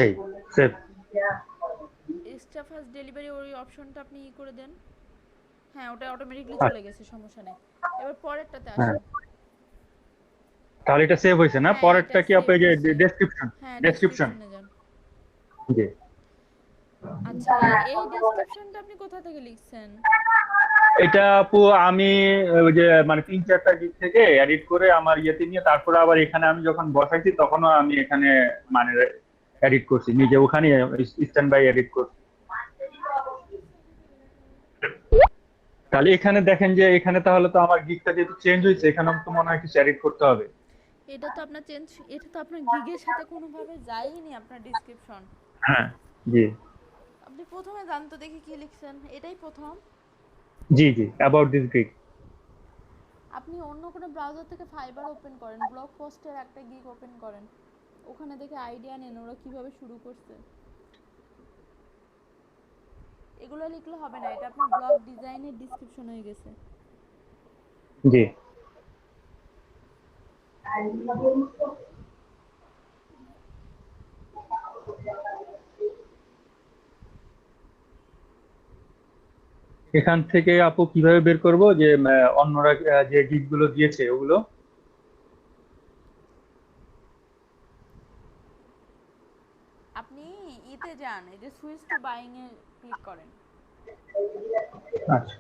এই সেভ। এক্সট্রা ফাস্ট ডেলিভারি ওই অপশনটা আপনি ই করে দেন। হ্যাঁ, ওটা অটোমেটিকলি আচ্ছা, চলে গেছে, সমস্যা নেই। এবার পরেরটাতে হ্যাঁ আসেন। তাহলে এটা সেভ হয়েছে না? হ্যাঁ, এটা পরেরটা কি আপু সেভ এই যে হয়েছে। ডেসক্রিপশন? হ্যাঁ, ডেসক্রিপশন ডেসক্রিপশনে যান। জি। আচ্ছা, এই ডেসক্রিপশনটা আপনি কোথা থেকে লিখছেন? এটা আপু আমি ওই যে মানে 3-4টা দিক থেকে এডিট করে আমার ইয়েতে নিয়ে তারপরে আবার এখানে আমি যখন বসাইছি তখনও আমি এখানে মানে এডিট করছি নিজে, ওখানে স্ট্যান্ড বাই এডিট করছি। তাহলে এখানে দেখেন যে এখানে তাহলে তো আমার গিগটা যেহেতু চেঞ্জ হয়েছে এখানে তো মনে হয় কিছু এডিট করতে হবে। এটা তো আপনার চেঞ্জ, এটা তো আপনার গিগের সাথে কোনোভাবে যায়নি আপনার ডেসক্রিপশন। হ্যাঁ জি আপনি প্রথমে জানতো দেখি কি লিখছেন, এটাই প্রথম। জি জি অ্যাবাউট দিস গিগ। আপনি অন্য কোনো ব্রাউজার থেকে ফাইবার ওপেন করেন, ব্লগ পোস্টের একটা গিগ ওপেন করেন, ওখানে দেখে আইডিয়া নেন ওরা কিভাবে শুরু করছে। এগুলো লিখলে হবে না, এটা আপনার ব্লগ ডিজাইনের ডেসক্রিপশন হয়ে গেছে। জি। এখান থেকে আপু কিভাবে বের করব যে অন্যরা যে গিগ গুলো দিয়েছে ওগুলো? আপনি ইতে যান, এই যে সুইচ টু বাইং এ ক্লিক করেন। আচ্ছা।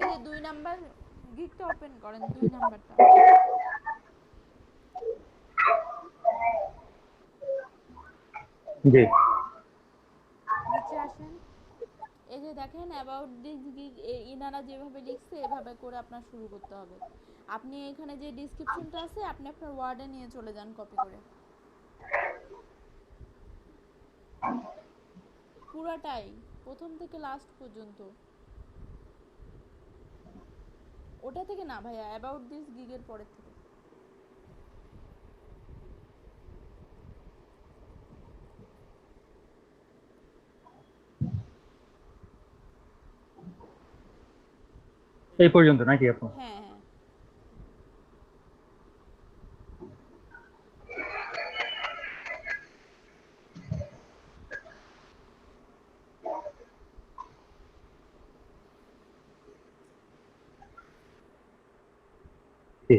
এই যে 2 নাম্বার গিগটা ওপেন করেন, 2 নাম্বারটা। জি। নিচে আসেন, এই যে দেখেন অ্যাবাউট দিস গিগ, ইনারা যেভাবে লিখছে এভাবে করে আপনার শুরু করতে হবে। আপনি এখানে যে ডেসক্রিপশনটা আছে আপনি আপনার ওয়ার্ডে নিয়ে চলে যান কপি করে, পুরাটাই প্রথম থেকে লাস্ট পর্যন্ত। ওটা থেকে না ভাইয়া, অ্যাবাউট দিস গিগের পরের থেকে। এই পর্যন্ত নাকি আপু? হ্যাঁ হ্যাঁ। জি।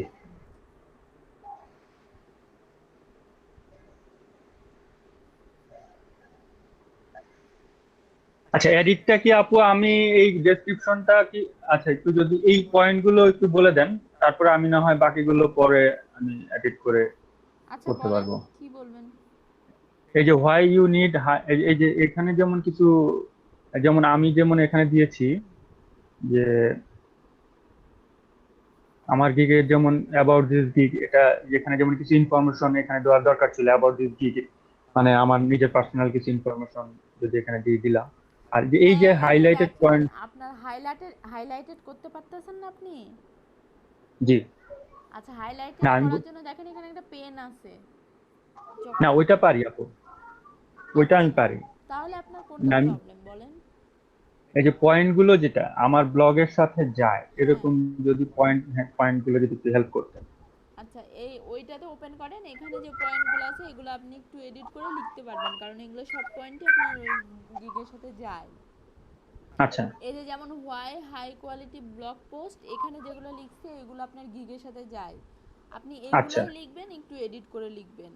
আচ্ছা, এডিটটা কি আপু আমি এই ডেসক্রিপশনটা কি, আচ্ছা একটু যদি এই পয়েন্টগুলো একটু বলে দেন, তারপরে আমি না হয় বাকিগুলো পরে আমি এডিট করে আচ্ছা করতে বলেন পারবো। কি বলবেন। এই যে হোয়াই ইউ নিড, এই যে এখানে যেমন কিছু, যেমন আমি যেমন এখানে দিয়েছি যে আমার গিগের যেমন অ্যাবাউট দিস গিগ, এটা যেখানে যেমন কিছু ইনফরমেশন এখানে দেওয়ার দরকার ছিল অ্যাবাউট দিস গিগ, মানে আমার নিজের পার্সোনাল কিছু ইনফরমেশন যদি এখানে দিয়ে দিলাম। আর যে এই যে হ্যাঁ এই যে হাইলাইটেড দেখেন পয়েন্ট। আপনার হাইলাইটেড করতে পারতেছেন না আপনি? জি। আচ্ছা, না হাইলাইটেড আমি করার জন্য দেখেন এখানে একটা পেন আছে, না চকলেট। ওইটা পারি আপু, ওইটা আমি আচ্ছা, পারি। তাহলে আপনার কোনটা না, আমি প্রবলেম বলেন। এই যে পয়েন্ট গুলো যেটা আমার ব্লগের সাথে যায় হ্যাঁ এরকম যদি পয়েন্ট গুলো যদি একটু হেল্প করতেন। আচ্ছা, এই ওইটাতে ওপেন করেন, এখানে যে পয়েন্টগুলো আছে এগুলো আপনি একটু এডিট করে লিখতে পারবেন, কারণ এগুলো সব পয়েন্টই আপনার ওই গিগের সাথে যায়। আচ্ছা। এই যে যেমন why high quality blog post, এখানে যেগুলো লিখছে এগুলো আপনার গিগের সাথে যায়, আপনি আচ্ছা। এইগুলাই লিখবেন, একটু এডিট করে লিখবেন।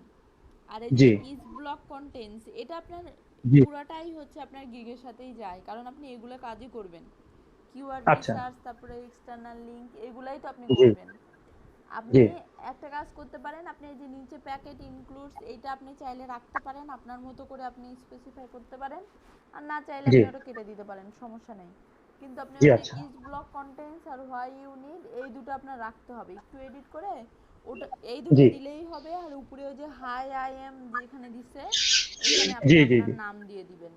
আর এই যে জি। ইজ ব্লগ কন্টেন্টস, এটা আপনার জি। পুরাটাই হচ্ছে আপনার গিগের সাথেই যায়, কারণ আপনি এগুলো কাজই করবেন, কিওয়ার্ড আচ্ছা। রিসার্চ, তারপরে এক্সটার্নাল লিংক, এগুলাই তো আপনি জি। করবেন। আপনি জি। একটা কাজ করতে পারেন, আপনি এই যে নিচে প্যাকেট ইনক্লুডস, এইটা আপনি চাইলে রাখতে পারেন, আপনার মতো করে আপনি স্পেসিফাই করতে পারেন, আর না চাইলে জি। আপনি ওটা কেটে দিতে পারেন, সমস্যা নেই। কিন্তু আপনি জি। ওই যে আচ্ছা। ইজ ব্লক কন্টেন্টস আর হোয়াই ইউ নিড, এই দুটো আপনার রাখতে হবে, একটু এডিট করে ওটা এই দুটো জি। দিলেই হবে। আর উপরে ওই যে হাই আই এম যেখানে দিছে, এখানে আপনি জি। জি। আপনার জি। নাম দিয়ে দিবেন,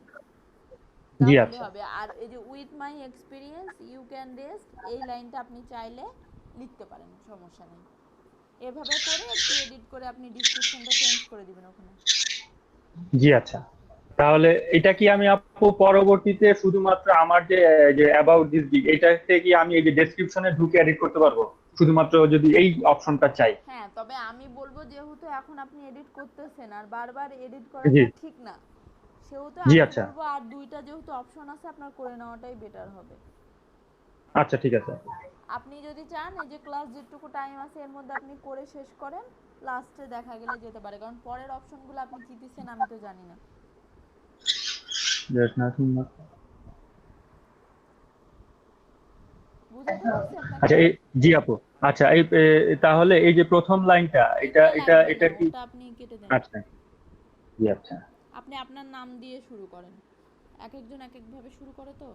জি। তাহলে আচ্ছা। হবে। আর এই যে with my experience you can rest, এই লাইনটা আপনি চাইলে লিখতে পারেন, সমস্যা নেই। এভাবে করে একটু এডিট করে আপনি ডেসক্রিপশনটা চেঞ্জ করে দিবেন ওখানে। জি। আচ্ছা, তাহলে এটা কি আমি আপু পরবর্তীতে শুধুমাত্র আমার যে যে অ্যাবাউট দিস গিগ এটাতে কি আমি এই যে ডেসক্রিপশনে ঢুকে এডিট করতে পারবো শুধুমাত্র যদি এই অপশনটা চাই? হ্যাঁ, তবে আমি বলবো যেহেতু এখন আপনি এডিট করতেছেন আর বারবার এডিট জি। করাটা ঠিক না, সেহেতু জি। আমি আচ্ছা। বলবো আর দুইটা যেহেতু অপশন আছে আপনার করে নেওয়াটাই বেটার হবে। আচ্ছা, ঠিক আছে। আপনি যদি চান এই যে ক্লাস যেটুকু টাইম আছে এর মধ্যে আপনি করে শেষ করেন, লাস্টে দেখা গেলে যেতে পারে, কারণ পরের অপশনগুলো আপনি কি দিচ্ছেন আমি তো জানি না। There's nothing much. বুঝাতে পারছি আপনাকে? আচ্ছা, এই জি আপু। আচ্ছা, এই তাহলে এই যে প্রথম লাইনটা এটা এগুলো এটা লাগবে এটা না, কি? ওটা আপনি কেটে দেন। আচ্ছা। জি। আচ্ছা। আপনি আপনার নাম দিয়ে শুরু করেন, এক একজন এক একভাবে শুরু করে তো।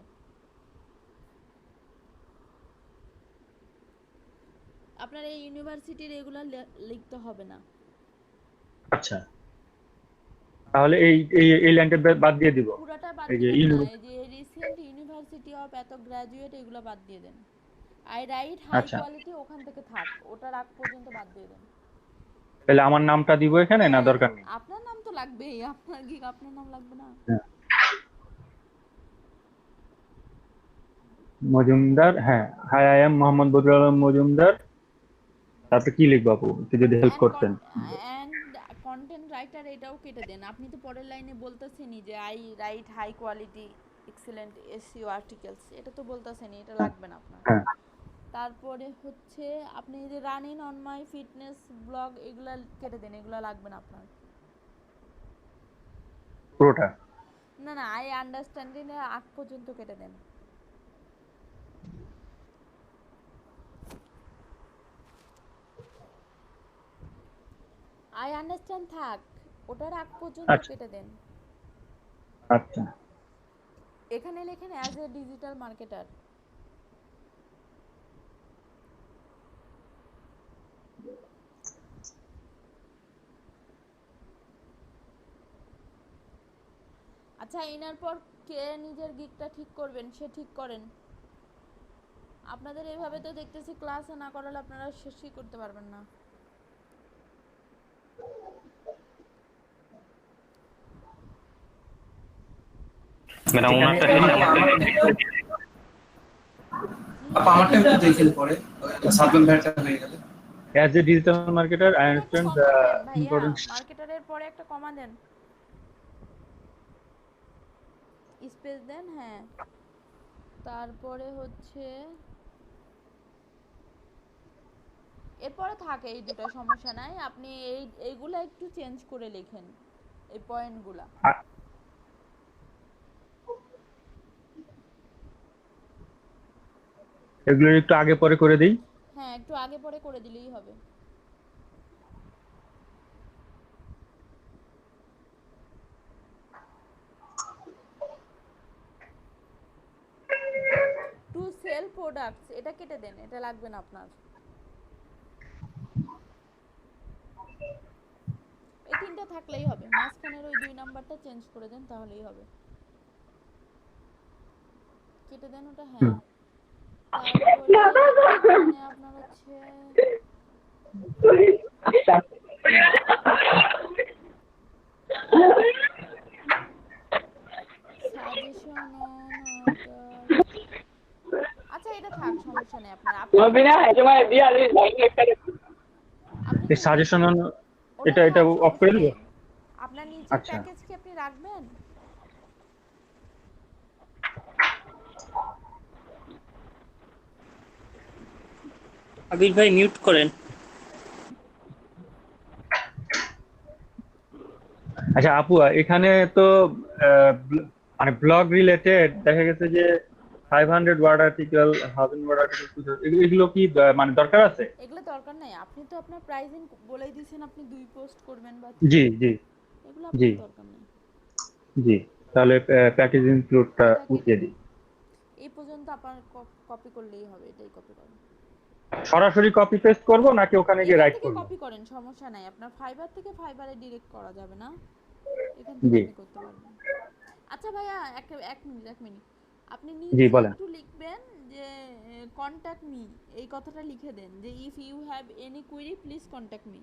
আপনার এই ইউনিভার্সিটির রেগুলার লিখতে হবে না। আচ্ছা, তাহলে এই এই এই লাইনটা বাদ দিয়ে দিব। পুরোটা বাদ এই যে দিবেন না, এই যে রিসেন্ট ইউনিভার্সিটি অফ এত গ্রাজুয়েট এগুলো বাদ দিয়ে দেন। আই রাইট হাই আচ্ছা, কোয়ালিটি ওখান থেকে থাক, ওটার আগ পর্যন্ত বাদ দিয়ে দেন। তাহলে আমার নামটা দিব এখানে না হ্যাঁ, দরকার নেই? আপনার নাম তো লাগবেই, আপনার গিগ আপনার নাম লাগবে না? হ্যাঁ। মজুমদার, হ্যাঁ, hi I am Mohammad Badrul Alam Majumdar. তারপরে কি লিখবো আপু, একটু যদি হেল্প করতেন। অ্যান্ড কন্টেন্ট রাইটার এটাও কেটে দেন। আপনি তো পরের লাইনে বলতেছেনই যে I write high quality excellent SEO articles, এটা তো বলতেছেনই, এটা লাগবে না আপনার। হ্যাঁ, তারপরে হচ্ছে আপনি এই যে running on my fitness blog এগুলা কেটে দেন, এগুলা লাগবে না আপনার। পুরোটা? না না, আই আন্ডারস্ট্যান্ডিং এর আগ পর্যন্ত কেটে দেন। আই আন্ডারস্ট্যান্ড থাক, ওটার আগ পর্যন্ত আচ্ছা কেটে দেন। আচ্ছা। এখানে লেখেন অ্যাজ এ ডিজিটাল মার্কেটার। আচ্ছা, এনার পর কে নিজের গিকটা ঠিক করবেন সে ঠিক করেন। আপনাদের এভাবে তো দেখতেছি ক্লাসে না করালে আপনারা শেষই করতে পারবেন না। ম্যাডাম ওনারটা আপা আমারটা একটু দেখেন পরে সাবধান ভাইটা হয়ে গেলে। As a digital marketer I understand the importance. মার্কেটারের পরে একটা কমা দেন, স্পেস দেন, হ্যাঁ। তারপরে হচ্ছে এরপরে থাকে এই দুটো, সমস্যা নাই। আপনি এইগুলা একটু চেঞ্জ করে লেখেন, এই পয়েন্টগুলা। এগুলো একটু আগে পরে করে দিই। হ্যাঁ, একটু আগে পরে করে দিলেই হবে। টু সেল প্রোডাক্টস এটা কেটে দেন, এটা লাগবে না আপনার। এই তিনটা থাকলেই হবে, মাঝখানের ওই 2 নাম্বারটা চেঞ্জ করে দেন, তাহলেই হবে। কেটে দেন ওটা, হ্যাঁ। তারপরে আপনার হচ্ছে সাজেশন। আচ্ছা, এটা থাক, সমস্যা নেই আপনার। এই সাজেশন এটা এটা অফ করে দেব। আপনার নিচের আচ্ছা, প্যাকেজ কি আপনি রাখবেন? আবির ভাই মিউট করেন। আচ্ছা আপু, এখানে তো মানে ব্লগ রিলেটেড দেখা গেছে যে 500 ওয়ার্ড আর্টিকেল, 1000 ওয়ার্ড আর্টিকেল, এগুলো কি মানে দরকার আছে? এগুলো দরকার নাই, আপনি তো আপনার প্রাইসিং বলেই দিয়েছেন আপনি 2 পোস্ট করবেন বা জি জি এগুলো জি আপনার দরকার নেই। জি, তাহলে প্যাকেজ ইনক্লুডটা উঠিয়ে দিই। এই পর্যন্ত আপনার কপি করলেই হবে, এটাই কপি করেন। সরাসরি কপি পেস্ট করব নাকি ওখানে গিয়ে রাইট করব? কপি করেন, সমস্যা নাই। আপনার ফাইবার থেকে ফাইবারে ডিরেক্ট করা যাবে না, এখান থেকে আপনি করতে পারবেন। আচ্ছা ভাইয়া, এক মিনিট আপনি জি নিচে বলেন। একটু লিখবেন যে কন্টাক্ট মি, এই কথাটা লিখে দেন যে if you have any query please contact me.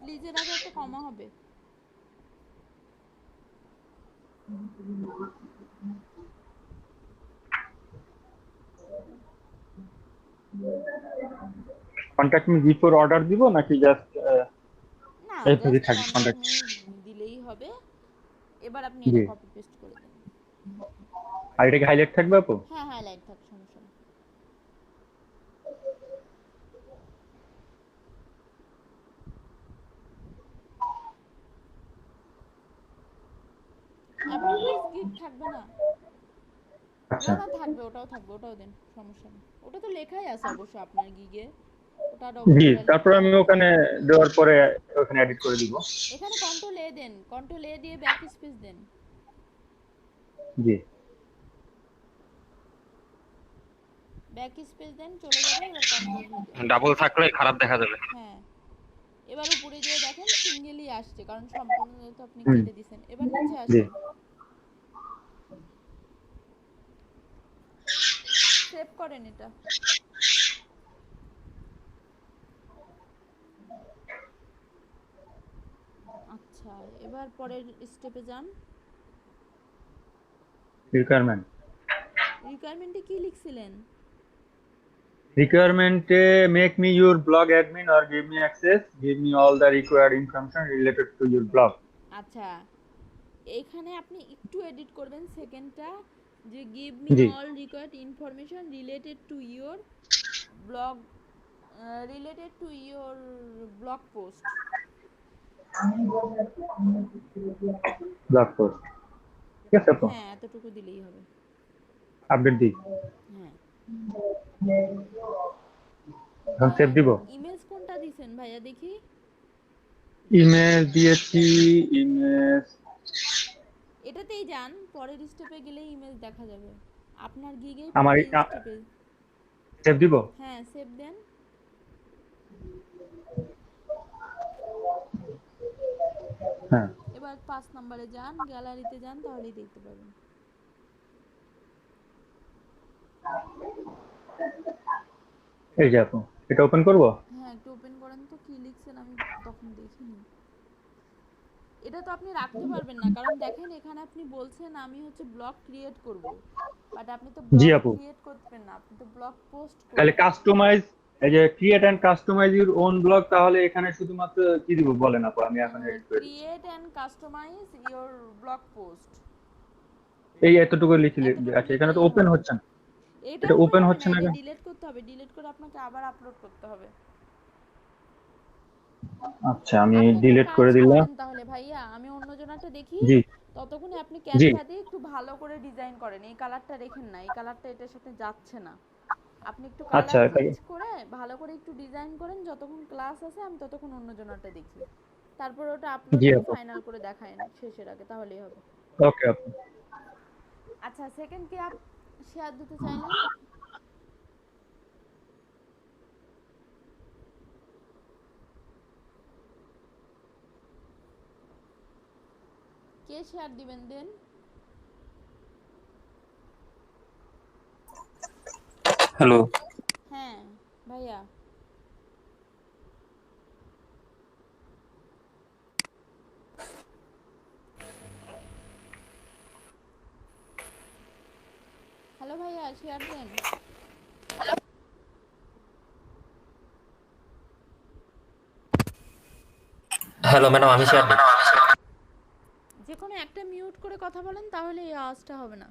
প্লিজের আগে একটা কমা হবে। কন্টাক্ট মি বিফোর অর্ডার দিব নাকি জাস্ট না, এইভাবে জাস্ট থাকবে কন্টাক্ট কন্টাক্ট? মি দিলেই হবে। এবার আপনি জি, এটা কপি পেস্ট করে দেন। আর এটা কি হাইলাইট থাকবে আপু? হ্যাঁ, হাইলাইট থাক, সমস্যা নেই। আপনার প্লিজ গিগ থাকবে না? আচ্ছা না থাকবে, ওটাও থাকবে, ওটাও দেন, সমস্যা নেই। ওটা তো লেখাই আছে অবশ্য আপনার গিগে, ওটা ওটা জি, ডবল তারপর আমি ওখানে দেওয়ার পরে ওখানে এডিট করে দিব। এখানে কন্ট্রোল এ দেন, কন্ট্রোল এ দিয়ে ব্যাক স্পেস দেন। জি ব্যাক স্পেস দেন, চলে যাবে। এবার কন্ট্রোল ভি দেন। ডাবল থাকলে খারাপ দেখা যাবে। হ্যাঁ, এবার উপরে দিয়ে দেখেন সিঙ্গেলই আসছে, কারণ সম্পূর্ণ তো আপনি হুম, কেটে দিয়েছেন। এবার নিচে জি আসেন, সেভ করেন এটা। আচ্ছা, এবার পরের স্টেপে যান। রিকোয়ারমেন্ট রিকোয়ারমেন্টে কি লিখছিলেন? রিকোয়ারমেন্টে make me your blog admin or give me access, give me all the required information related to your blog. আচ্ছা, এইখানে আপনি একটু এডিট করবেন সেকেন্ডটা, যে গিভ মি জি all required information related to your blog, related to your blog post. Blog post, ঠিক আছে আপু, হ্যাঁ, এতটুকু দিলেই হবে। আপডেট দিই। হ্যাঁ, এখন সেভ দিব। ইমেজ কোনটা দিছেন ভাইয়া দেখি? ইমেজ দিয়েছি, ইমেজ এটাতেই যান, পরের স্টেপে গেলে ইমেজ দেখা যাবে আপনার গিগেই। আমার পরের স্টেপে সেভ দিব। হ্যাঁ, সেভ দেন। হ্যাঁ এবার 5 নম্বরে যান, গ্যালারিতে যান, তাহলেই দেখতে পাবেন। এই যে আপু, এটা ওপেন করব। হ্যাঁ, একটু ওপেন করেন তো, কি লিখছেন আমি তখন দেখিনি। এটা তো আপনি রাখতে পারবেন না, কারণ দেখেন এখানে আপনি বলছেন আমি হচ্ছে ব্লগ ক্রিয়েট করব, বাট আপনি তো জি ব্লগ আপু, ক্রিয়েট করবেন না, আপনি তো ব্লগ পোস্ট তাহলে করবেন। কাস্টমাইজ, এই যে create and customise your own blog, তাহলে এখানে শুধুমাত্র কি দিব বলেন আপু, আমি এখন এডিট করে দিচ্ছি। Create and customise your blog post, এই এতটুকু লিখলে এতটুকু আচ্ছা, এখানে তো লিখলেই ওপেন হবে। হচ্ছে না, এটা এটা ওপেন ওপেন হবে না, হচ্ছে না এটা কেন? ডিলিট করতে হবে। ডিলিট করে আপনাকে আবার আপলোড করতে হবে। আচ্ছা, আমি আপনি একটা ডিলিট কাজ করে দিলাম। করেন তাহলে ভাইয়া, আমি অন্য জনাটা দেখি, জি ততক্ষণে আপনি জি ক্যানভা দিয়ে একটু ভালো করে ডিজাইন করেন। এই কালারটা রেখেন না, এই কালারটা এটার সাথে যাচ্ছে না। আপনি একটু আচ্ছা, কালার এটাকে চেঞ্জ করে ভালো করে একটু ডিজাইন করেন। যতক্ষণ ক্লাস আছে আমি ততক্ষণ অন্য জনাটা দেখি, তারপর ওটা আপলোড জি দিয়ে আপু, ফাইনাল করে দেখায়েন শেষের আগে, তাহলেই হবে। ওকে আপু। আচ্ছা, সেকেন্ড কি আপ শেয়ার দিতে চাইলেন? কে শেয়ার দিবেন দেন? হ্যালো, হ্যাঁ ভাইয়া, হ্যালো ভাইয়া, শেয়ার দেন। হ্যালো ম্যাডাম, আমি শেয়ার দিই। যে কোনো একটা মিউট করে কথা বলেন, তাহলে এই আওয়াজটা হবে না।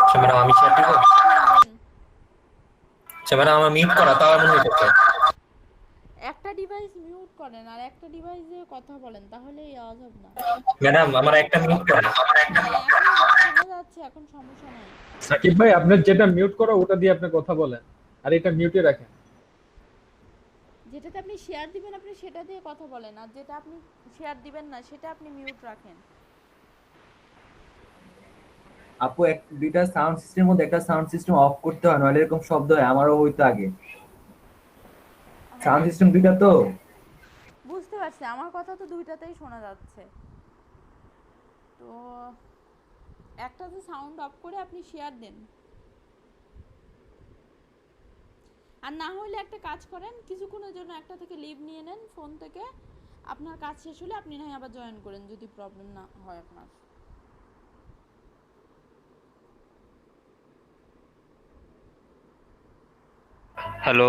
আচ্ছা ম্যাডাম, আমি শেয়ার দিব। হ্যাঁ দেন। আচ্ছা ম্যাডাম, আমার মিউট করা, তাও এমন হইতেছে। একটা ডিভাইস মিউট করেন আর একটা ডিভাইসে কথা বলেন, তাহলে এই আওয়াজ হবে না। ম্যাডাম, আমার একটা মিউট করা। হ্যাঁ, এখন শোনা যাচ্ছে, এখন সমস্যা নাই। সাকিব ভাই, আপনার যেটা মিউট করা ওটা দিয়ে আপনি কথা বলেন, আর এটা মিউটে রাখেন। যেটাতে আপনি শেয়ার দিবেন আপনি সেটা দিয়ে কথা বলেন, আর যেটা আপনি শেয়ার দিবেন না সেটা আপনি মিউট রাখেন। আপু, দুইটা সাউন্ড সিস্টেমের মধ্যে একটা সাউন্ড সিস্টেম অফ করতে হয়, নাহলে এরকম শব্দ হয়। আমারও হইতো আগে। সাউন্ড সিস্টেম দুইটা তো। বুঝতে পারছি, আমার কথা তো দুইটাতেই শোনা যাচ্ছে। তো একটাতে সাউন্ড অফ করে আপনি শেয়ার দেন, আর না হলে একটা কাজ করেন, কিছুক্ষণের জন্য একটা থেকে লিভ নিয়ে নেন ফোন থেকে। আপনার কাজ শেষ হলে আপনি না আবার জয়েন করেন, যদি প্রবলেম না হয় আপনার। হ্যালো।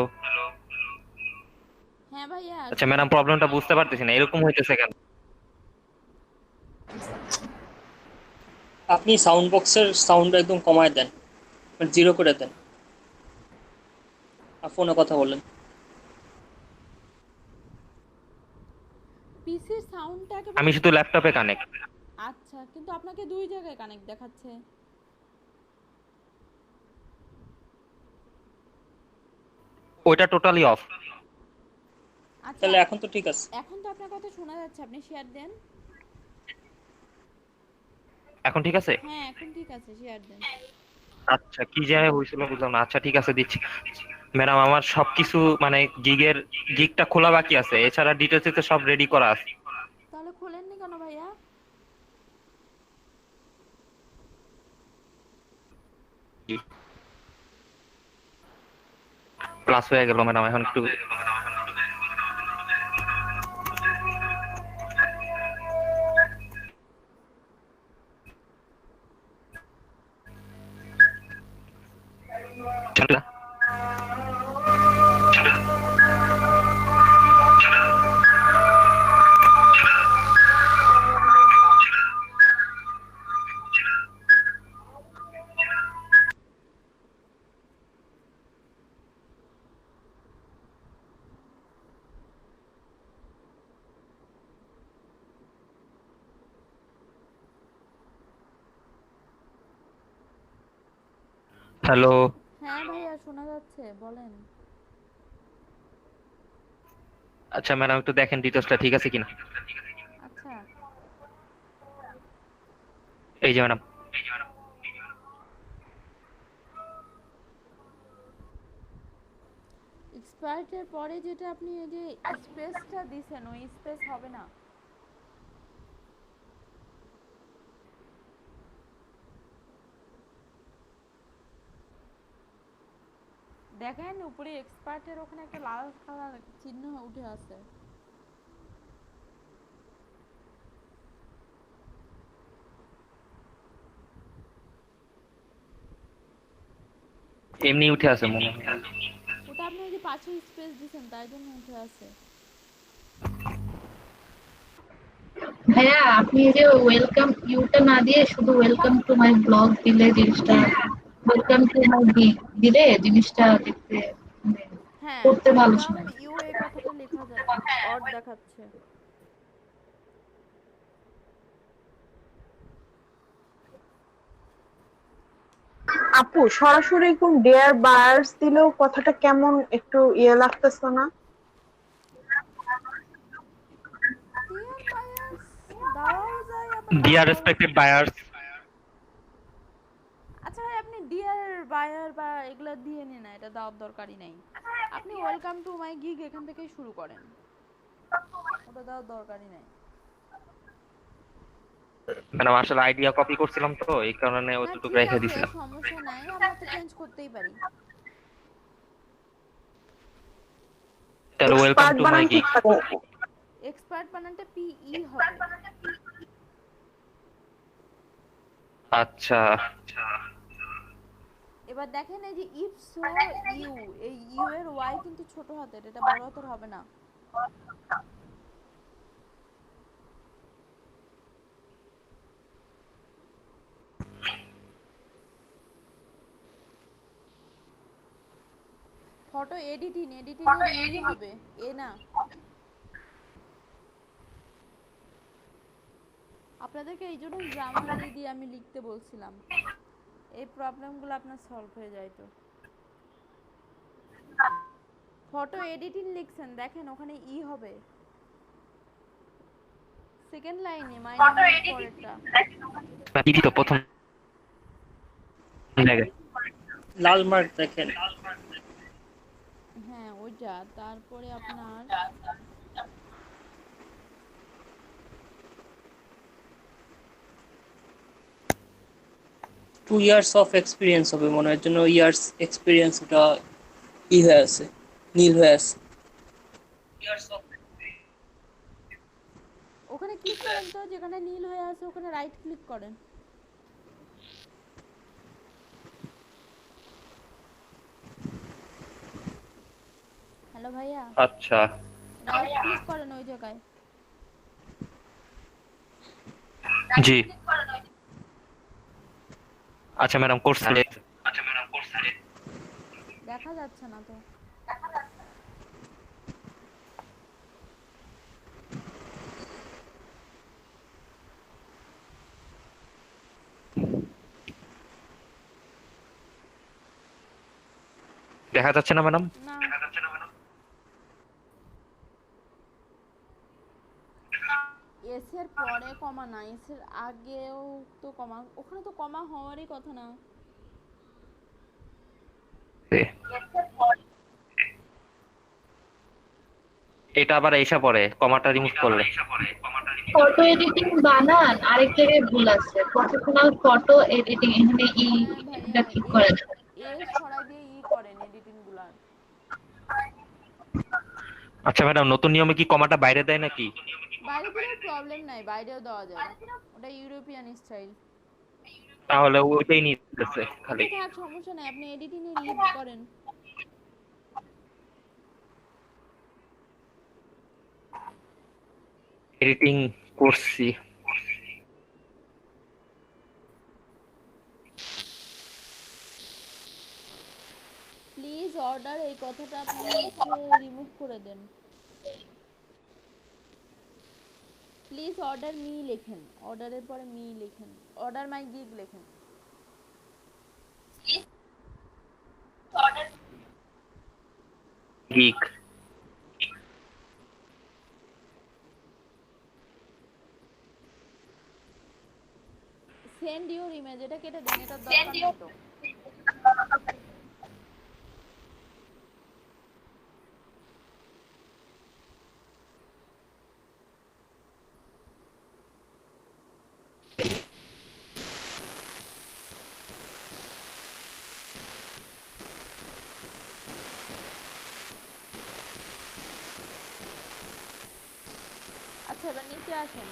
হ্যাঁ ভাইয়া। আচ্ছা ম্যাডাম, প্রবলেমটা বুঝতে পারতেছি না, এরকম হইতেছে কেন? আপনি সাউন্ড বক্সের সাউন্ড একদম কমায় দেন, জিরো করে দেন, আর ফোনে কথা বলেন। পিসির সাউন্ডটাকে আমি শুধু ল্যাপটপে কানেক্ট। আচ্ছা, কিন্তু আপনাকে দুই জায়গায় কানেক্ট দেখাচ্ছে। ওইটা টোটালি অফ। আচ্ছা তাহলে এখন তো ঠিক আছে। এখন তো আপনার কথা শোনা যাচ্ছে, আপনি শেয়ার দেন। এখন ঠিক আছে? হ্যাঁ এখন ঠিক আছে, শেয়ার দেন। আচ্ছা কি জায়গায় হয়েছিল বুঝলাম না। আচ্ছা ঠিক আছে দিচ্ছি। ম্যাডাম আমার সবকিছু মানে গিগটা খোলা বাকি আছে, এছাড়া ডিটেলস সব রেডি করা আছে। তাহলে খোলেননি কেন ভাইয়া? প্লাস হয়ে গেল ম্যাডাম, এখন একটু হ্যালো। হ্যাঁ ভাইয়া শোনা যাচ্ছে, বলেন। আচ্ছা ম্যাডাম একটু দেখেন ডিটেলসটা ঠিক আছে কিনা। আচ্ছা এই যে ম্যাডাম, এক্সপায়ার্টের পরে যেটা আপনি এই যে স্পেসটা দিছেন, ওই স্পেস হবে না। দেখেন উপরে এক্সপার্টের ওখানে একটা লাল কালার চিহ্ন উঠে আছে। এমনি উঠে আছে মনে হয়। ওটা আপনি ওই যে পাশে স্পেস দিছেন তাই জন্য উঠে আছে। ভাইয়া আপনি যে ওয়েলকাম ইউটা না দিয়ে শুধু ওয়েলকাম টু মাই ব্লগ দিলে জিনিসটা, ওয়েলকাম টু মাই দিলে জিনিসটা দেখতে মানে হ্যাঁ পড়তে ভালো ওয়েলকাম শোনায়। ইউ এই কথাটা লেখা যায়, অড দেখাচ্ছে। আপু সরাসরি কোন ডেয়ার বায়ার্স দিলেও কথাটা কেমন একটু ইয়ে লাগতেছে না? ডিয়ার বায়ার্স দেওয়াও যায় আবার ডিয়ার নাও। Respected buyers. আচ্ছা ভাই আপনি ডিয়ার বায়ার বা এগুলা দিয়ে নিন না, এটা দেওয়ার দরকারই নাই। আপনি ওয়েলকাম টু মাই গিগ এখান থেকেই শুরু করেন, ওটা দেওয়ার দরকারই নাই। ম্যাডাম আসলে আইডিয়া কপি করছিলাম তো এই কারণে না ওইটুকু ঠিক রেখে আছে, দিছিলাম। সমস্যা নাই, আমরা তো চেঞ্জ করতেই পারি। তাহলে ওয়েলকাম এক্সপার্ট টু মাই বানান গিগ। ঠিক থাকে। এক্সপার্ট বানানটা পিই হবে। আচ্ছা এবার দেখেন এই যে ইপসো ইউ, এই ইউ এর ওয়াই কিন্তু ছোট হাতের, এটা বড় হাতের হবে না। ফটো এডিটিং এর ই হবে, এ না। আপনাদেরকে এই জন্য গ্রামার দিয়ে আমি লিখতে বলছিলাম, এই প্রবলেমগুলো আপনার সলভ হয়ে যায়। তো ফটো এডিটিং লিখছেন, দেখেন ওখানে ই হবে সেকেন্ড লাইনে মাইনাস পরেরটা। দিদি তো প্রথম জায়গায় লাল মার্ক দেখেন। হ্যাঁ ওইটা, তারপরে আপনার 2 ইয়ার্স অফ এক্সপিরিয়েন্স হবে মনে হয়, জন্য ইয়ার্স এক্সপিরিয়েন্স ওটা ই হয়ে আছে, নীল হয়ে আছে। ওখানে ক্লিক করেন তো, যেখানে নীল হয়ে আছে ওখানে রাইট ক্লিক করেন। হ্যালো ভাইয়া, আচ্ছা রাইট ক্লিক করেন ওই জায়গায়। জি আচ্ছা ম্যাডাম করছি। দেখা যাচ্ছে না তো। দেখা যাচ্ছে না ম্যাডাম? না না, এর আগেও তো কমা, ওখানে তো কমা হওয়ারই কথা না। এটা আবার এসে পড়ে কমাটা রিমুভ করলে। ফটো এডিটিং বানান, আরেক জায়গায় ভুল আছে, প্রফেশনাল ফটো এডিটিং, এখানে এটা ঠিক করে দেন। সরাই দিয়ে করেন এডিটিং গুলা। আচ্ছা ম্যাডাম, নতুন নিয়মে কি কমাটা বাইরে দেয় নাকি? বাইরে দিলে প্রবলেম নাই, বাইরেও দেওয়া যাবে, ওটা ইউরোপিয়ান স্টাইল। তাহলে ওইটাই নিতেছে খালি। থাক, সমস্যা নাই, আপনি এডিটিং এ লিড করেন। এডিটিং করছি। প্লিজ অর্ডার, এই কথাটা আপনি রিমুভ করে দেন। প্লিজ অর্ডার মি লেখেন, অর্ডারের পরে মি লেখেন, অর্ডার মাই গিগ লেখেন। গিগ সেন্ড ইউর ইমেজ, এটা কেটে দেন, এটা দরকার নেই তো। আচ্ছা, এবার নিচে আসেন।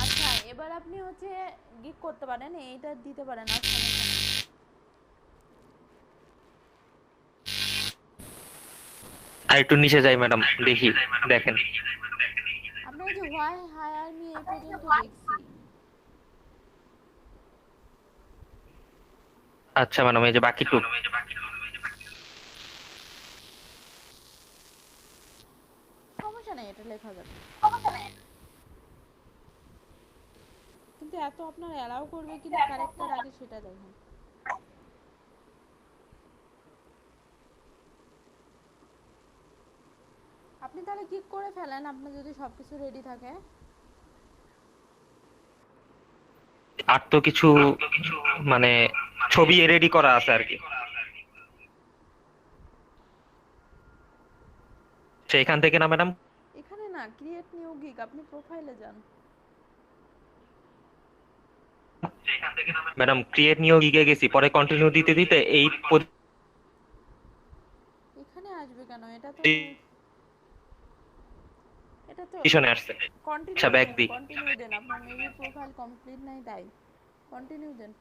আচ্ছা, এবার আপনি হচ্ছে গিগ করতে পারেন, এইটা দিতে পারেন, আর সমস্যা নেই। আর একটু নিচে যাই ম্যাডাম, দেখি দেখেন। আপনি যে হোয়াই হায়ার মি এই পর্যন্ত দেখছি। আচ্ছা ম্যাডাম, এই যে বাকি টুক। সমস্যা নেই, এটা লেখা যাবে, কিন্তু এত আপনার অ্যালাউ করবে কিনা ক্যারেক্টার আগে সেটা দেখেন। আপনি তাহলে ক্লিক করে ফেলেন, আপনার যদি সবকিছু রেডি থাকে। আর তো কিছু মানে ছবি রেডি করা আছে আর কি, সেইখান থেকে না ম্যাডাম? এখানে না, ক্রিয়েট নিউ গিগ, আপনি প্রোফাইলে যান। ম্যাডাম ক্রিয়েট নিউ গিগে গেছি, পরে কন্টিনিউ দিতে দিতে এই এখানে আসবে কেন? এটা তো পজিশনে আসছে। কন্টিনিউ আচ্ছা, ব্যাক দি। কন্টিনিউ দেন, আপনার মেবি প্রোফাইল কমপ্লিট নাই তাই। কন্টিনিউ দেন।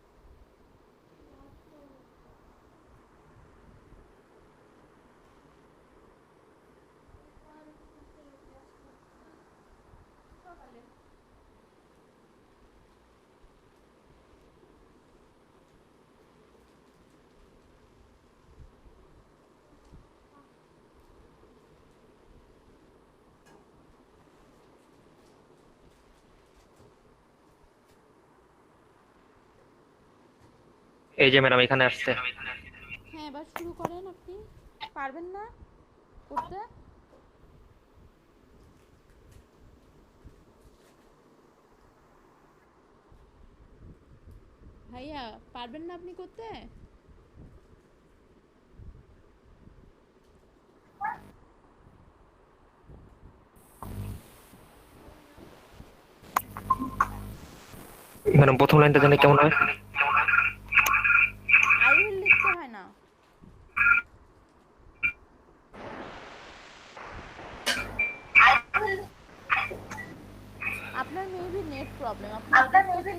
এই যে ম্যাডাম এখানে আসছে। হ্যাঁ, এবার শুরু করেন। আপনি পারবেন না করতে? ভাইয়া পারবেন না আপনি করতে? ম্যাডাম প্রথম লাইনটা জানি কেমন হয়? আই উইল লিখতে হয় না। আপনার মেবি নেট প্রবলেম, আপনার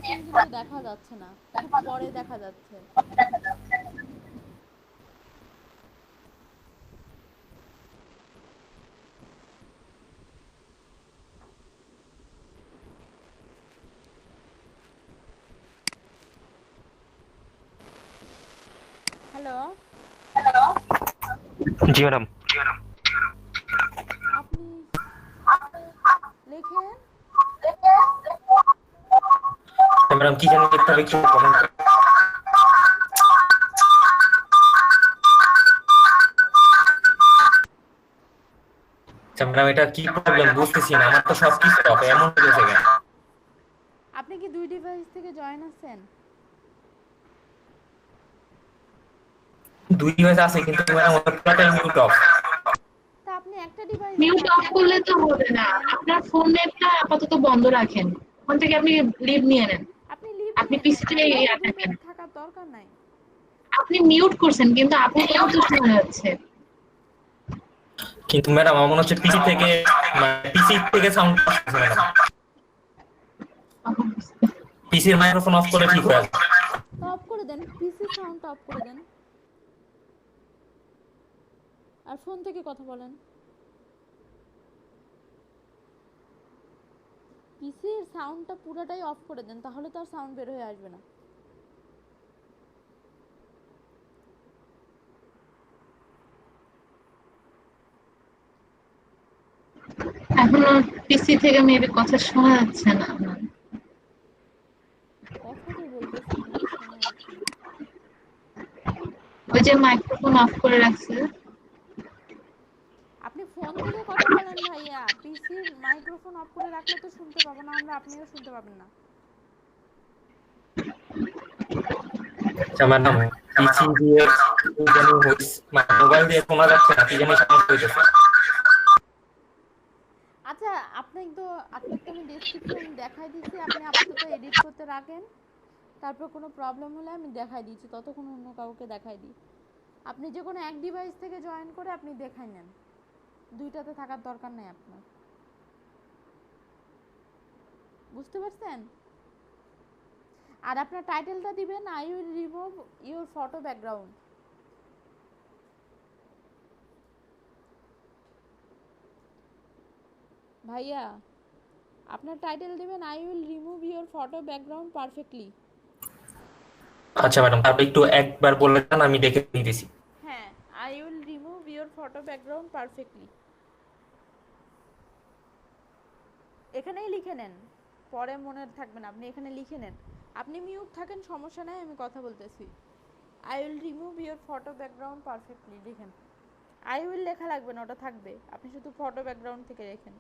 কিন্তু দেখা যাচ্ছে না, খুব পরে দেখা যাচ্ছে। হ্যালো, জি ম্যাডাম। আপনি ম্যাডাম কি জানি লিখতে হবে একটু বলেন তো। আচ্ছা ম্যাডাম এটা কি প্রবলেম বুঝতেছি না, আমার তো সব কিছু অফ এমন হয়ে গেছে কেন? আপনি কি দুই ডিভাইস থেকে জয়েন আছেন? দুই ডিভাইস আছে কিন্তু ম্যাডাম ওটা পুরোটাই মিউট অফ। তা আপনি একটা ডিভাইস মিউট অফ করলে তো হবে না, আপনার ফোন নেটটা আপাতত বন্ধ রাখেন, ওখান থেকে আপনি লিভ নিয়ে নেন, আপনি লিভ আপনি পিসি থেকে থাকেন। থাকার দরকার নাই। আপনি মিউট করছেন কিন্তু আপনাকেও তো শোনা যাচ্ছে। কিন্তু ম্যাডাম আমার মনে হচ্ছে পিসি থেকে সাউন্ড আসছে ম্যাডাম। পিসির মাইক্রোফোন অফ করে ঠিক হয়ে যাবে। অফ করে দেন, পিসি সাউন্ড অফ করে দেন আর ফোন থেকে কথা বলেন। পিসির সাউন্ডটা পুরোটাই অফ করে দেন, তাহলে তো আর সাউন্ড বের হয়ে আসবে না। এখনো পিসি থেকে মেবি কথা শোনা যাচ্ছে না। কথা তো বলতেছি, শোনা যাচ্ছে না। ওই যে মাইক্রোফোন অফ করে রাখছে। আপনি ফোন থেকে কথা বলেন ভাইয়া, পিসির মাইক্রোফোন অফ করে রাখলে তো শুনতে পাবো না আমরা, আপনিও শুনতে পাবেন না। আচ্ছা ম্যাডাম পিসি দিয়ে জানি মোবাইল দিয়ে শোনা যাচ্ছে না, কি জানি সমস্যা হইতেছে। আচ্ছা আপনাকে তো আমি ডেসক্রিপশন দেখাই দিচ্ছি, আপনি আপাতত এডিট করতে রাখেন, তারপর কোনো প্রবলেম হলে আমি দেখাই দিচ্ছি, ততক্ষণ অন্য কাউকে দেখাই দিই। আপনি যে কোনো এক ডিভাইস থেকে জয়েন করে আপনি দেখাই নেন, দুইটাতে থাকার দরকার নেই আপনার। বুঝতে পারছেন? আর আপনার টাইটেলটা দিবেন I will remove your photo background. ভাইয়া আপনার টাইটেল দিবেন I will remove your photo background perfectly. আচ্ছা ম্যাডাম আপনি একটু একবার বলে দেন, আমি দেখে দিতেছি। হ্যাঁ, I will remove your photo background perfectly, এখানেই লিখে নেন, পরে মনে থাকবে না, আপনি এখানে লিখে নেন। আপনি মিউট থাকেন সমস্যা নাই, আমি কথা বলতেছি। I will remove your photo background perfectly লিখেন। আই উইল লেখা লাগবে না, ওটা থাকবে, আপনি শুধু ফটো ব্যাকগ্রাউন্ড থেকে লেখেন।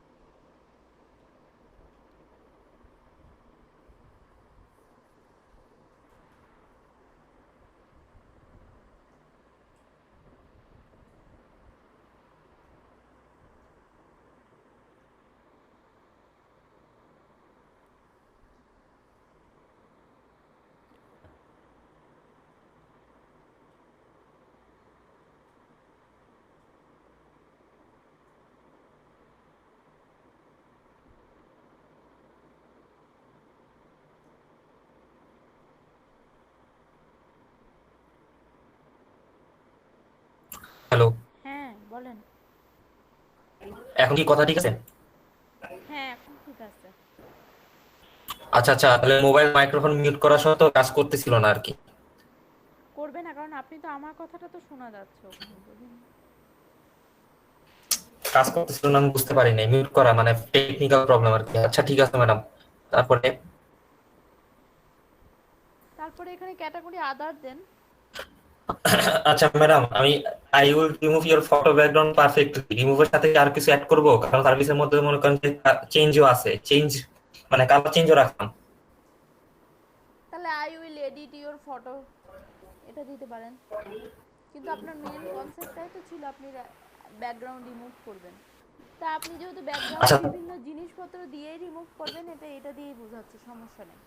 হ্যালো, হ্যাঁ বলেন। এখন কি কথা ঠিক আছে? হ্যাঁ এখন ঠিক আছে। আচ্ছা আচ্ছা, তাহলে মোবাইল মাইক্রোফোন মিউট করা সত্ত্বেও কাজ করতেছিল না আর কি। করবে না, কারণ আপনি তো আমার কথাটা তো শোনা যাচ্ছে ওখানে, বুঝলেন? কাজ করতেছিল না আমি বুঝতে পারি নাই, মিউট করা মানে টেকনিক্যাল প্রবলেম আর কি। আচ্ছা ঠিক আছে ম্যাডাম, তারপরে এখানে ক্যাটাগরি আদার দেন। আচ্ছা ম্যাডাম আমি I will remove your photo background perfectly, রিমুভের সাথে আর কিছু অ্যাড করব? কারণ সার্ভিসের মধ্যে মনে করেন যে চেঞ্জও আছে, চেঞ্জ মানে কালার চেঞ্জও রাখলাম। তাহলে I will edit your photo এটা দিতে পারেন, কিন্তু আপনার মেইন কনসেপ্টটাই তো ছিল আপনি ব্যাকগ্রাউন্ড রিমুভ করবেন। তা আপনি যেহেতু ব্যাকগ্রাউন্ড বিভিন্ন জিনিসপত্র দিয়েই রিমুভ করবেন, এটা দিয়েই বোঝাচ্ছে, সমস্যা নেই।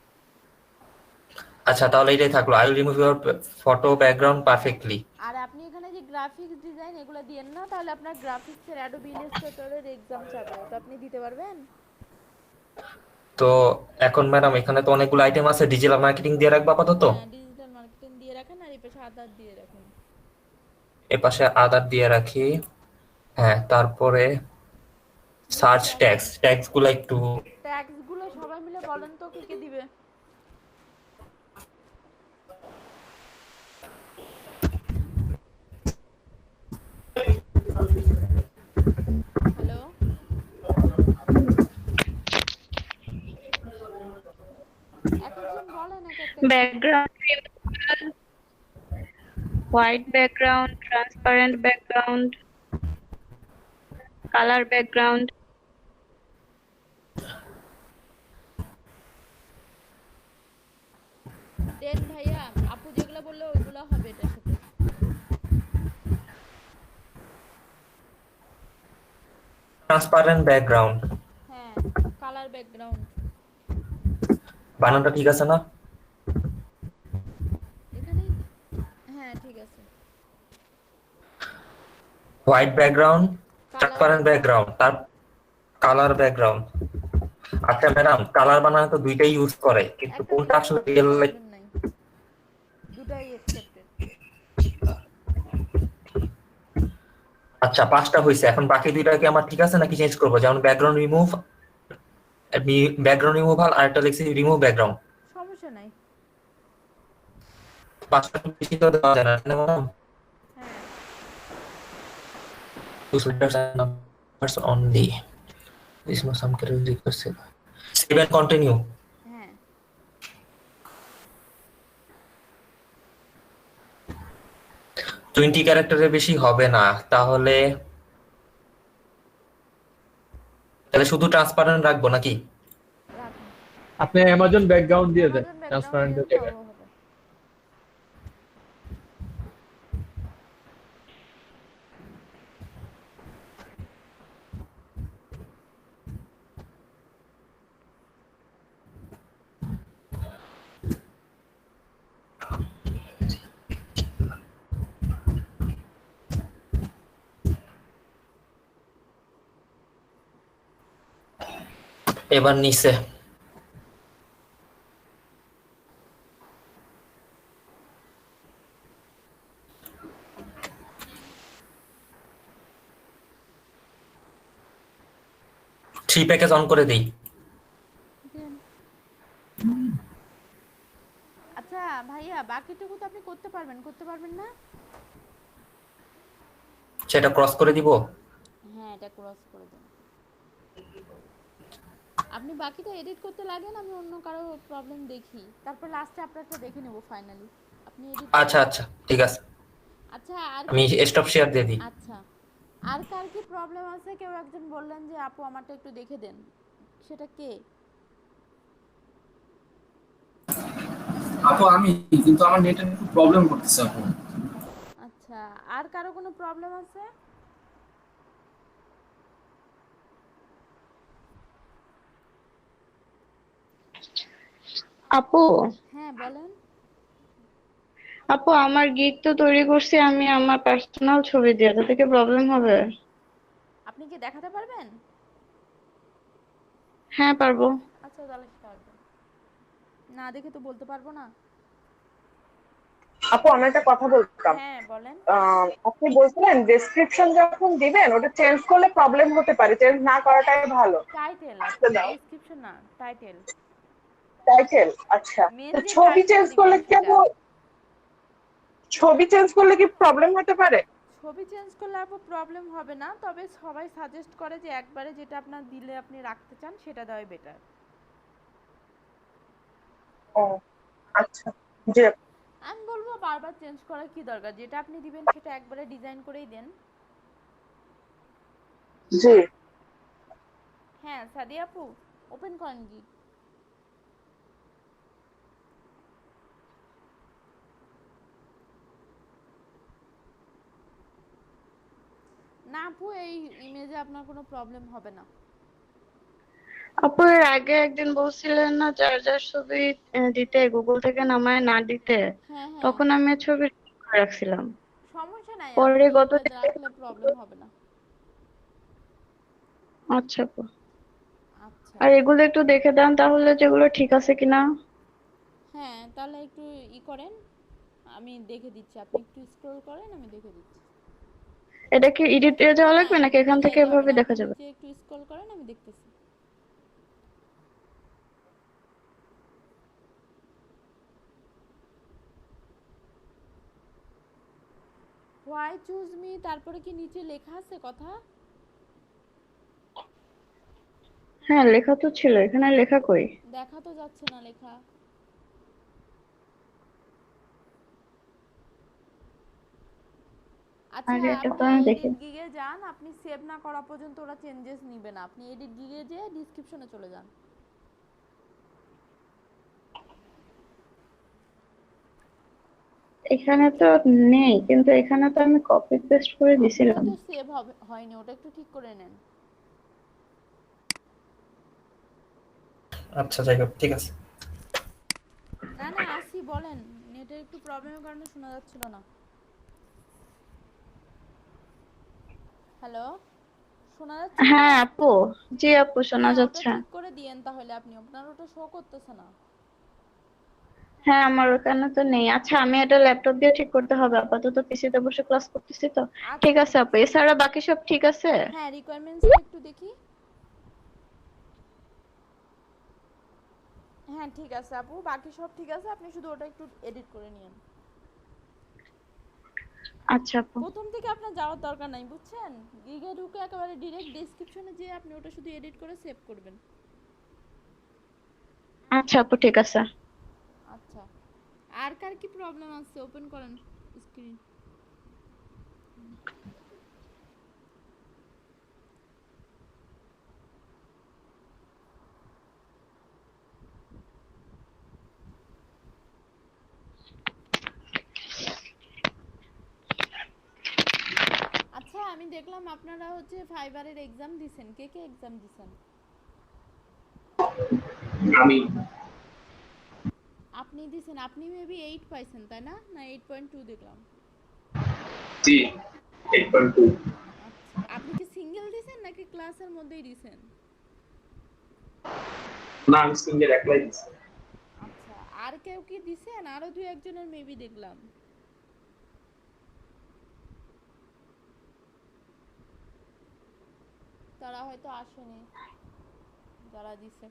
আচ্ছা তাহলে এটাই থাকলো, I will remove your photo background perfectly. আর আপনি এখানে যে গ্রাফিক্স ডিজাইন এগুলো দিয়েন না, তাহলে আপনার গ্রাফিক্সের অ্যাডোবি ইলাস্ট্রেটরের এক্সাম যাবে, তো আপনি দিতে পারবেন? তো এখন ম্যাডাম এখানে তো অনেকগুলো আইটেম আছে, ডিজিটাল মার্কেটিং দিয়ে রাখবো আপাতত। হ্যাঁ ডিজিটাল মার্কেটিং দিয়ে রাখেন, আর এই পাশে আদার দিয়ে রাখেন। এই পাশে আদার দিয়ে রাখি, হ্যাঁ। তারপরে সার্চ ট্যাগস গুলো একটু, ট্যাগস গুলো সবাই মিলে বলেন তো কি কি দিবে। হ্যালো, একজন বলেন এক একটা background, white background, transparent background, colour background. দেন ভাইয়া আপু যেগুলো বললো ওইগুলো হবে এটার সাথে। ট্রান্সপারেন্ট ব্যাকগ্রাউন্ড, হ্যাঁ কালার ব্যাকগ্রাউন্ড। বানানটা ঠিক আছে না? এখানেই হ্যাঁ ঠিক আছে। White background, colour transparent background, তার কালার ব্যাকগ্রাউন্ড। আচ্ছা ম্যাডাম, কালার বানানো তো দুইটাই ইউজ করে, কিন্তু একটা কোনটা আসলে দিলেও রিয়েল লাইফ? প্রবলেম নাই, দুটাই অ্যাকসেপ্টেড। আচ্ছা 5টা হয়েছে, এখন বাকি 2টা কি আমার ঠিক আছে নাকি চেঞ্জ করবো? যেমন ব্যাকগ্রাউন্ড রিমুভ, ব্যাকগ্রাউন্ড রিমুভাল, আর একটা লিখছি রিমুভ ব্যাকগ্রাউন্ড। সমস্যা নাই। 5টা বেশি তো দেওয়া যায় না ম্যাডাম। হ্যাঁ Use letters and numbers only. This must some character requested. Save and continue. হ্যাঁ 20 ক্যারেক্টারের বেশি হবে না, তাহলে শুধু ট্রান্সপারেন্ট রাখবো নাকি? রাখুন। আপনি অ্যামাজন ব্যাকগ্রাউন্ড দিয়ে দেন Amazon background ট্রান্সপারেন্টের দিয়ে জায়গায়। তাও হবে। এবার নিচে থ্রি প্যাকেজ অন করে দেই। দেন। আচ্ছা ভাইয়া বাকিটুকু তো আপনি করতে পারবেন না? সেটা ক্রস করে দিব। হ্যাঁ এটা ক্রস করে দেন। আপনি বাকিটা এডিট করতে লাগেন, আমি অন্য কারো প্রবলেম দেখি, তারপর লাস্টে আপনারটা দেখে নেব ফাইনালি। আপনি এডিট আচ্ছা আচ্ছা ঠিক আছে, আচ্ছা আর আমি স্টপ শেয়ার দিয়ে দিই। আচ্ছা আর কার কি প্রবলেম আছে? কেউ একজন বললেন যে আপু আমারটা একটু দেখে দেন, সেটা কে? আপু আমি, কিন্তু আমার নেটের একটু প্রবলেম করতেছে আপু। আচ্ছা আর কারো কোনো প্রবলেম আছে? আপু, হ্যাঁ বলেন। আপু আমার গিগ তো তৈরি করছি আমি আমার পার্সোনাল ছবি দিয়ে, তাতে কি প্রবলেম হবে? আপনি কি দেখাতে পারবেন? হ্যাঁ পারবো। আচ্ছা তাহলে পারবেন, না দেখে তো বলতে পারবো না। আপু আমি একটা কথা বলতাম। হ্যাঁ বলেন। আপনি বলছিলেন ডেসক্রিপশন যখন দিবেন ওটা চেঞ্জ করলে প্রবলেম হতে পারে, চেঞ্জ না করাটাই ভালো। টাইটেল, আচ্ছা দাও ডেসক্রিপশন না টাইটেল। টাইটেল। আচ্ছা মেন তো যে ছবি টাইটেল চেঞ্জ করলে দিবেন কি আপু, ছবি চেঞ্জ করলে কি প্রবলেম হতে পারে? ছবি চেঞ্জ করলে আপু প্রবলেম হবে না, তবে সবাই সাজেস্ট করে যে একবারে যেটা আপনার দিলে আপনি রাখতে চান সেটা দেওয়াই বেটার। ও আচ্ছা জি। আমি বলবো বারবার চেঞ্জ করার কি দরকার, যেটা আপনি দিবেন সেটা একবারে ডিজাইন করেই দেন। জি হ্যাঁ সাদিয়া আপু ওপেন করেন কি? না আপু এই ইমেজে আপনার কোনো প্রবলেম হবে না। আপু এর আগে একদিন বলছিলেন না যার যার ছবি দিতে, গুগল থেকে নামায় না দিতে, হ্যাঁ হ্যাঁ তখন আমি ছবি করে রাখছিলাম। সমস্যা নাই, পরে আপনি গত এটা রাখলে প্রবলেম হবে না। আচ্ছা আপু, আচ্ছা আর এগুলো একটু দেখে দেন তাহলে যেগুলো ঠিক আছে কিনা। হ্যাঁ তাহলে একটু করেন, আমি দেখে দিচ্ছি, আপনি একটু স্ক্রল করেন আমি দেখে দিচ্ছি। এটা কি এডিট এ যাওয়া না লাগবে নাকি এখান থেকে এডিটে এভাবে যাবেন, দেখা আপনি যাবে? নিচে একটু স্ক্রল করেন আমি দেখতেছি। হোয়াই চুজ মি, তারপরে কি নিচে লেখা আছে কথা? হ্যাঁ লেখা তো ছিল, এখানে লেখা কই? দেখা তো যাচ্ছে না লেখা। আচ্ছা আরে এটা তো আপনি আমি দেখি। এডিট গিগে যান, আপনি সেভ না করা পর্যন্ত ওরা চেঞ্জেস নিবে না। আপনি এডিট গিগে যেয়ে ডেসক্রিপশনে চলে যান। এখানে তো নেই, কিন্তু এখানে তো আমি কপি পেস্ট করে ওটা দিছিলাম। তো সেভ হয়নি, ওটা একটু ঠিক করে নেন। আচ্ছা যাই হোক, ঠিক আছে। না না আসি, বলেন। নেটের একটু প্রবলেমের কারণে শোনা যাচ্ছিল না। হ্যালো, শোনা যাচ্ছে হ্যাঁ আমার? আপু, জি আপু শোনা হ্যাঁ, ওটা যাচ্ছে। ঠিক করে দিয়েন তাহলে। আপনি আপনার ওটা শো করতেছে না। হ্যাঁ আমার ওখানে তো নেই। আচ্ছা আমি এটা ল্যাপটপ দিয়ে ঠিক করতে হবে, আপাতত পিসিতে বসে ক্লাস করতেছি তো। ঠিক আচ্ছা আছে ঠিক আপু, আছে। এছাড়া বাকি সব ঠিক আছে? হ্যাঁ, রিকোয়ারমেন্টসটা একটু দেখি। হ্যাঁ ঠিক আছে আপু, বাকি সব ঠিক আছে, আপনি শুধু ওটা একটু এডিট করে নিন। আচ্ছা আপু। প্রথম থেকে আপনার যাওয়ার দরকার নাই, বুঝছেন? গিগে ঢুকে একেবারে ডিরেক্ট ডেসক্রিপশনে যেয়ে আপনি ওটা শুধু এডিট করে সেভ করবেন। আচ্ছা আপু ঠিক আছে। আচ্ছা, আর কার কি প্রবলেম আছে ওপেন করেন স্ক্রিন। আচ্ছা আমি দেখলাম আপনারা হচ্ছে ফাইবারের এক্সাম দিছেন। কে কে এক্সাম দিছেন? আমি আপনি দিছেন, আপনি মেবি 8 পাইছেন তাই না? না 8.2 দেখলাম। জি 8.2। আচ্ছা, আপনি কি সিঙ্গেল দিছেন নাকি ক্লাসের মধ্যেই দিছেন? না আমি সিঙ্গেল একলাই দিছি। আচ্ছা, আর কেউ কি দিছেন? আরো দুই একজনের মেবি দেখলাম। তারা হয়তো আসেনি যারা দিছে।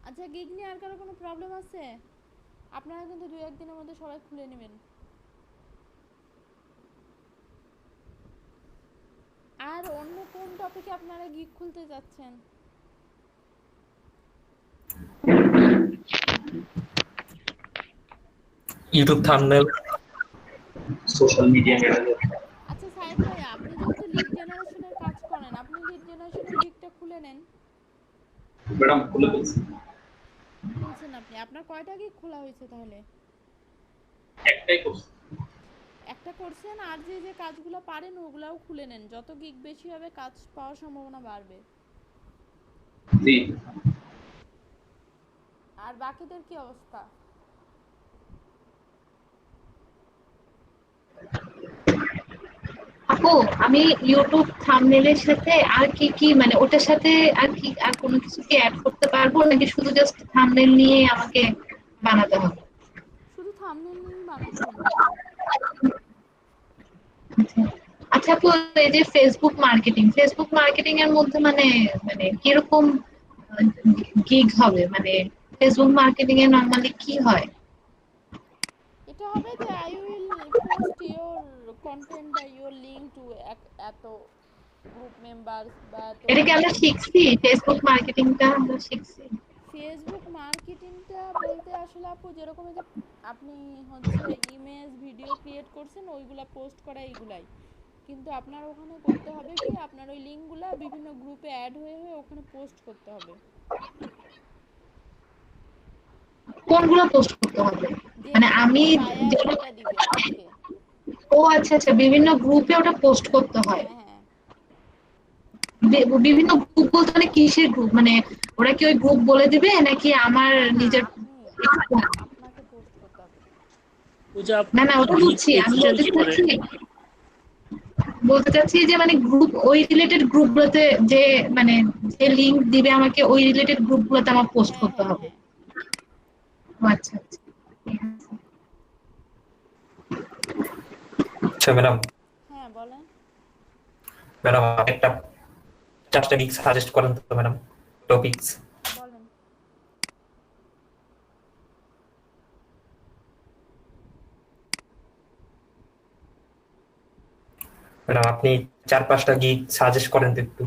আচ্ছা, গিগ নিয়ে আর কারো কোনো প্রবলেম আছে? আপনারা কিন্তু দুই একদিনের মধ্যে সবাই খুলে নেবেন। আর অন্য কোন টপিকে আপনারা গিগ খুলতে যাচ্ছেন? YouTube thumbnail, social media manager. আচ্ছা সাইদ ভাই, আপনি যেহেতু লিড জেনারেশনের কাজ করেন, আপনি লিড জেনারেশনের গিগটা খুলে নেন। ম্যাডাম খুলে ফেলছি। খুলছেন আপনি? আপনার কয়টা গিগ খোলা হয়েছে তাহলে? একটাই করছি। একটা করছেন, আর যে যে কাজগুলো পারেন ওগুলাও খুলে নেন। যত গিগ বেশি হবে কাজ পাওয়ার সম্ভাবনা বাড়বে। জি আর বাকিদের কি অবস্থা? আপু আমি ইউটিউব থাম্বনেলের সাথে আর কি কি মানে ওটার সাথে আর কি আর কোনো কিছু কি অ্যাড করতে পারবো, নাকি শুধু জাস্ট থাম্বনেল নিয়ে আমাকে বানাতে হবে? শুধু থাম্বনেল নিয়ে বানাতে হবে আপু। আচ্ছা আপু, এই যে ফেসবুক মার্কেটিং এর মধ্যে মানে মানে কিরকম গিগ হবে, মানে ফেসবুক মার্কেটিং এ নরমালি কি হয়? এটা হবে যে I will post your content বা ইওর লিংক টু এত গ্রুপ মেম্বারস বা এত। এটা কি আমরা শিখছি? ফেসবুক মার্কেটিংটা আমরা শিখছি? ফেসবুক মার্কেটিংটা বলতে আসলে আপু যেরকম যে আপনি হচ্ছে ইমেজ ভিডিও ক্রিয়েট করছেন ওইগুলা পোস্ট করা এইগুলাই, কিন্তু আপনার ওখানে করতে হবে কি, আপনার ওই লিঙ্কগুলা বিভিন্ন গ্রুপে অ্যাড হয়ে হয়ে ওখানে পোস্ট করতে হবে। কোনগুলো পোস্ট করতে হবে? যে মানে আমি গ্রুপে বায়ার যেটা দিবে ওকে। ও আচ্ছা আচ্ছা, বিভিন্ন গ্রুপে ওটা পোস্ট করতে হয়। হ্যাঁ হ্যাঁ। বিভিন্ন গ্রুপ বলতে মানে কিসের গ্রুপ, মানে ওরা কি ওই গ্রুপ বলে দিবে নাকি আমার না না, নিজের? আপনাকে পোস্ট করতে হবে। পূজা না না ওটা বুঝছি, আমি এক্সচেঞ্জ করে বলতে চাচ্ছি যে মানে গ্রুপ, ওই রিলেটেড গ্রুপগুলোতে যে মানে যে লিংক দিবে আমাকে ওই রিলেটেড গ্রুপগুলোতে আমার পোস্ট হ্যাঁ করতে হ্যাঁ হবে। হ্যাঁ। ও আচ্ছা আচ্ছা। আচ্ছা ম্যাডাম, হ্যাঁ বলেন। ম্যাডাম একটা 4টা গিগ সাজেস্ট করেন তো ম্যাডাম, টপিকস। বলেন। ম্যাডাম আপনি 4-5টা গিগ সাজেস্ট করেন তো একটু।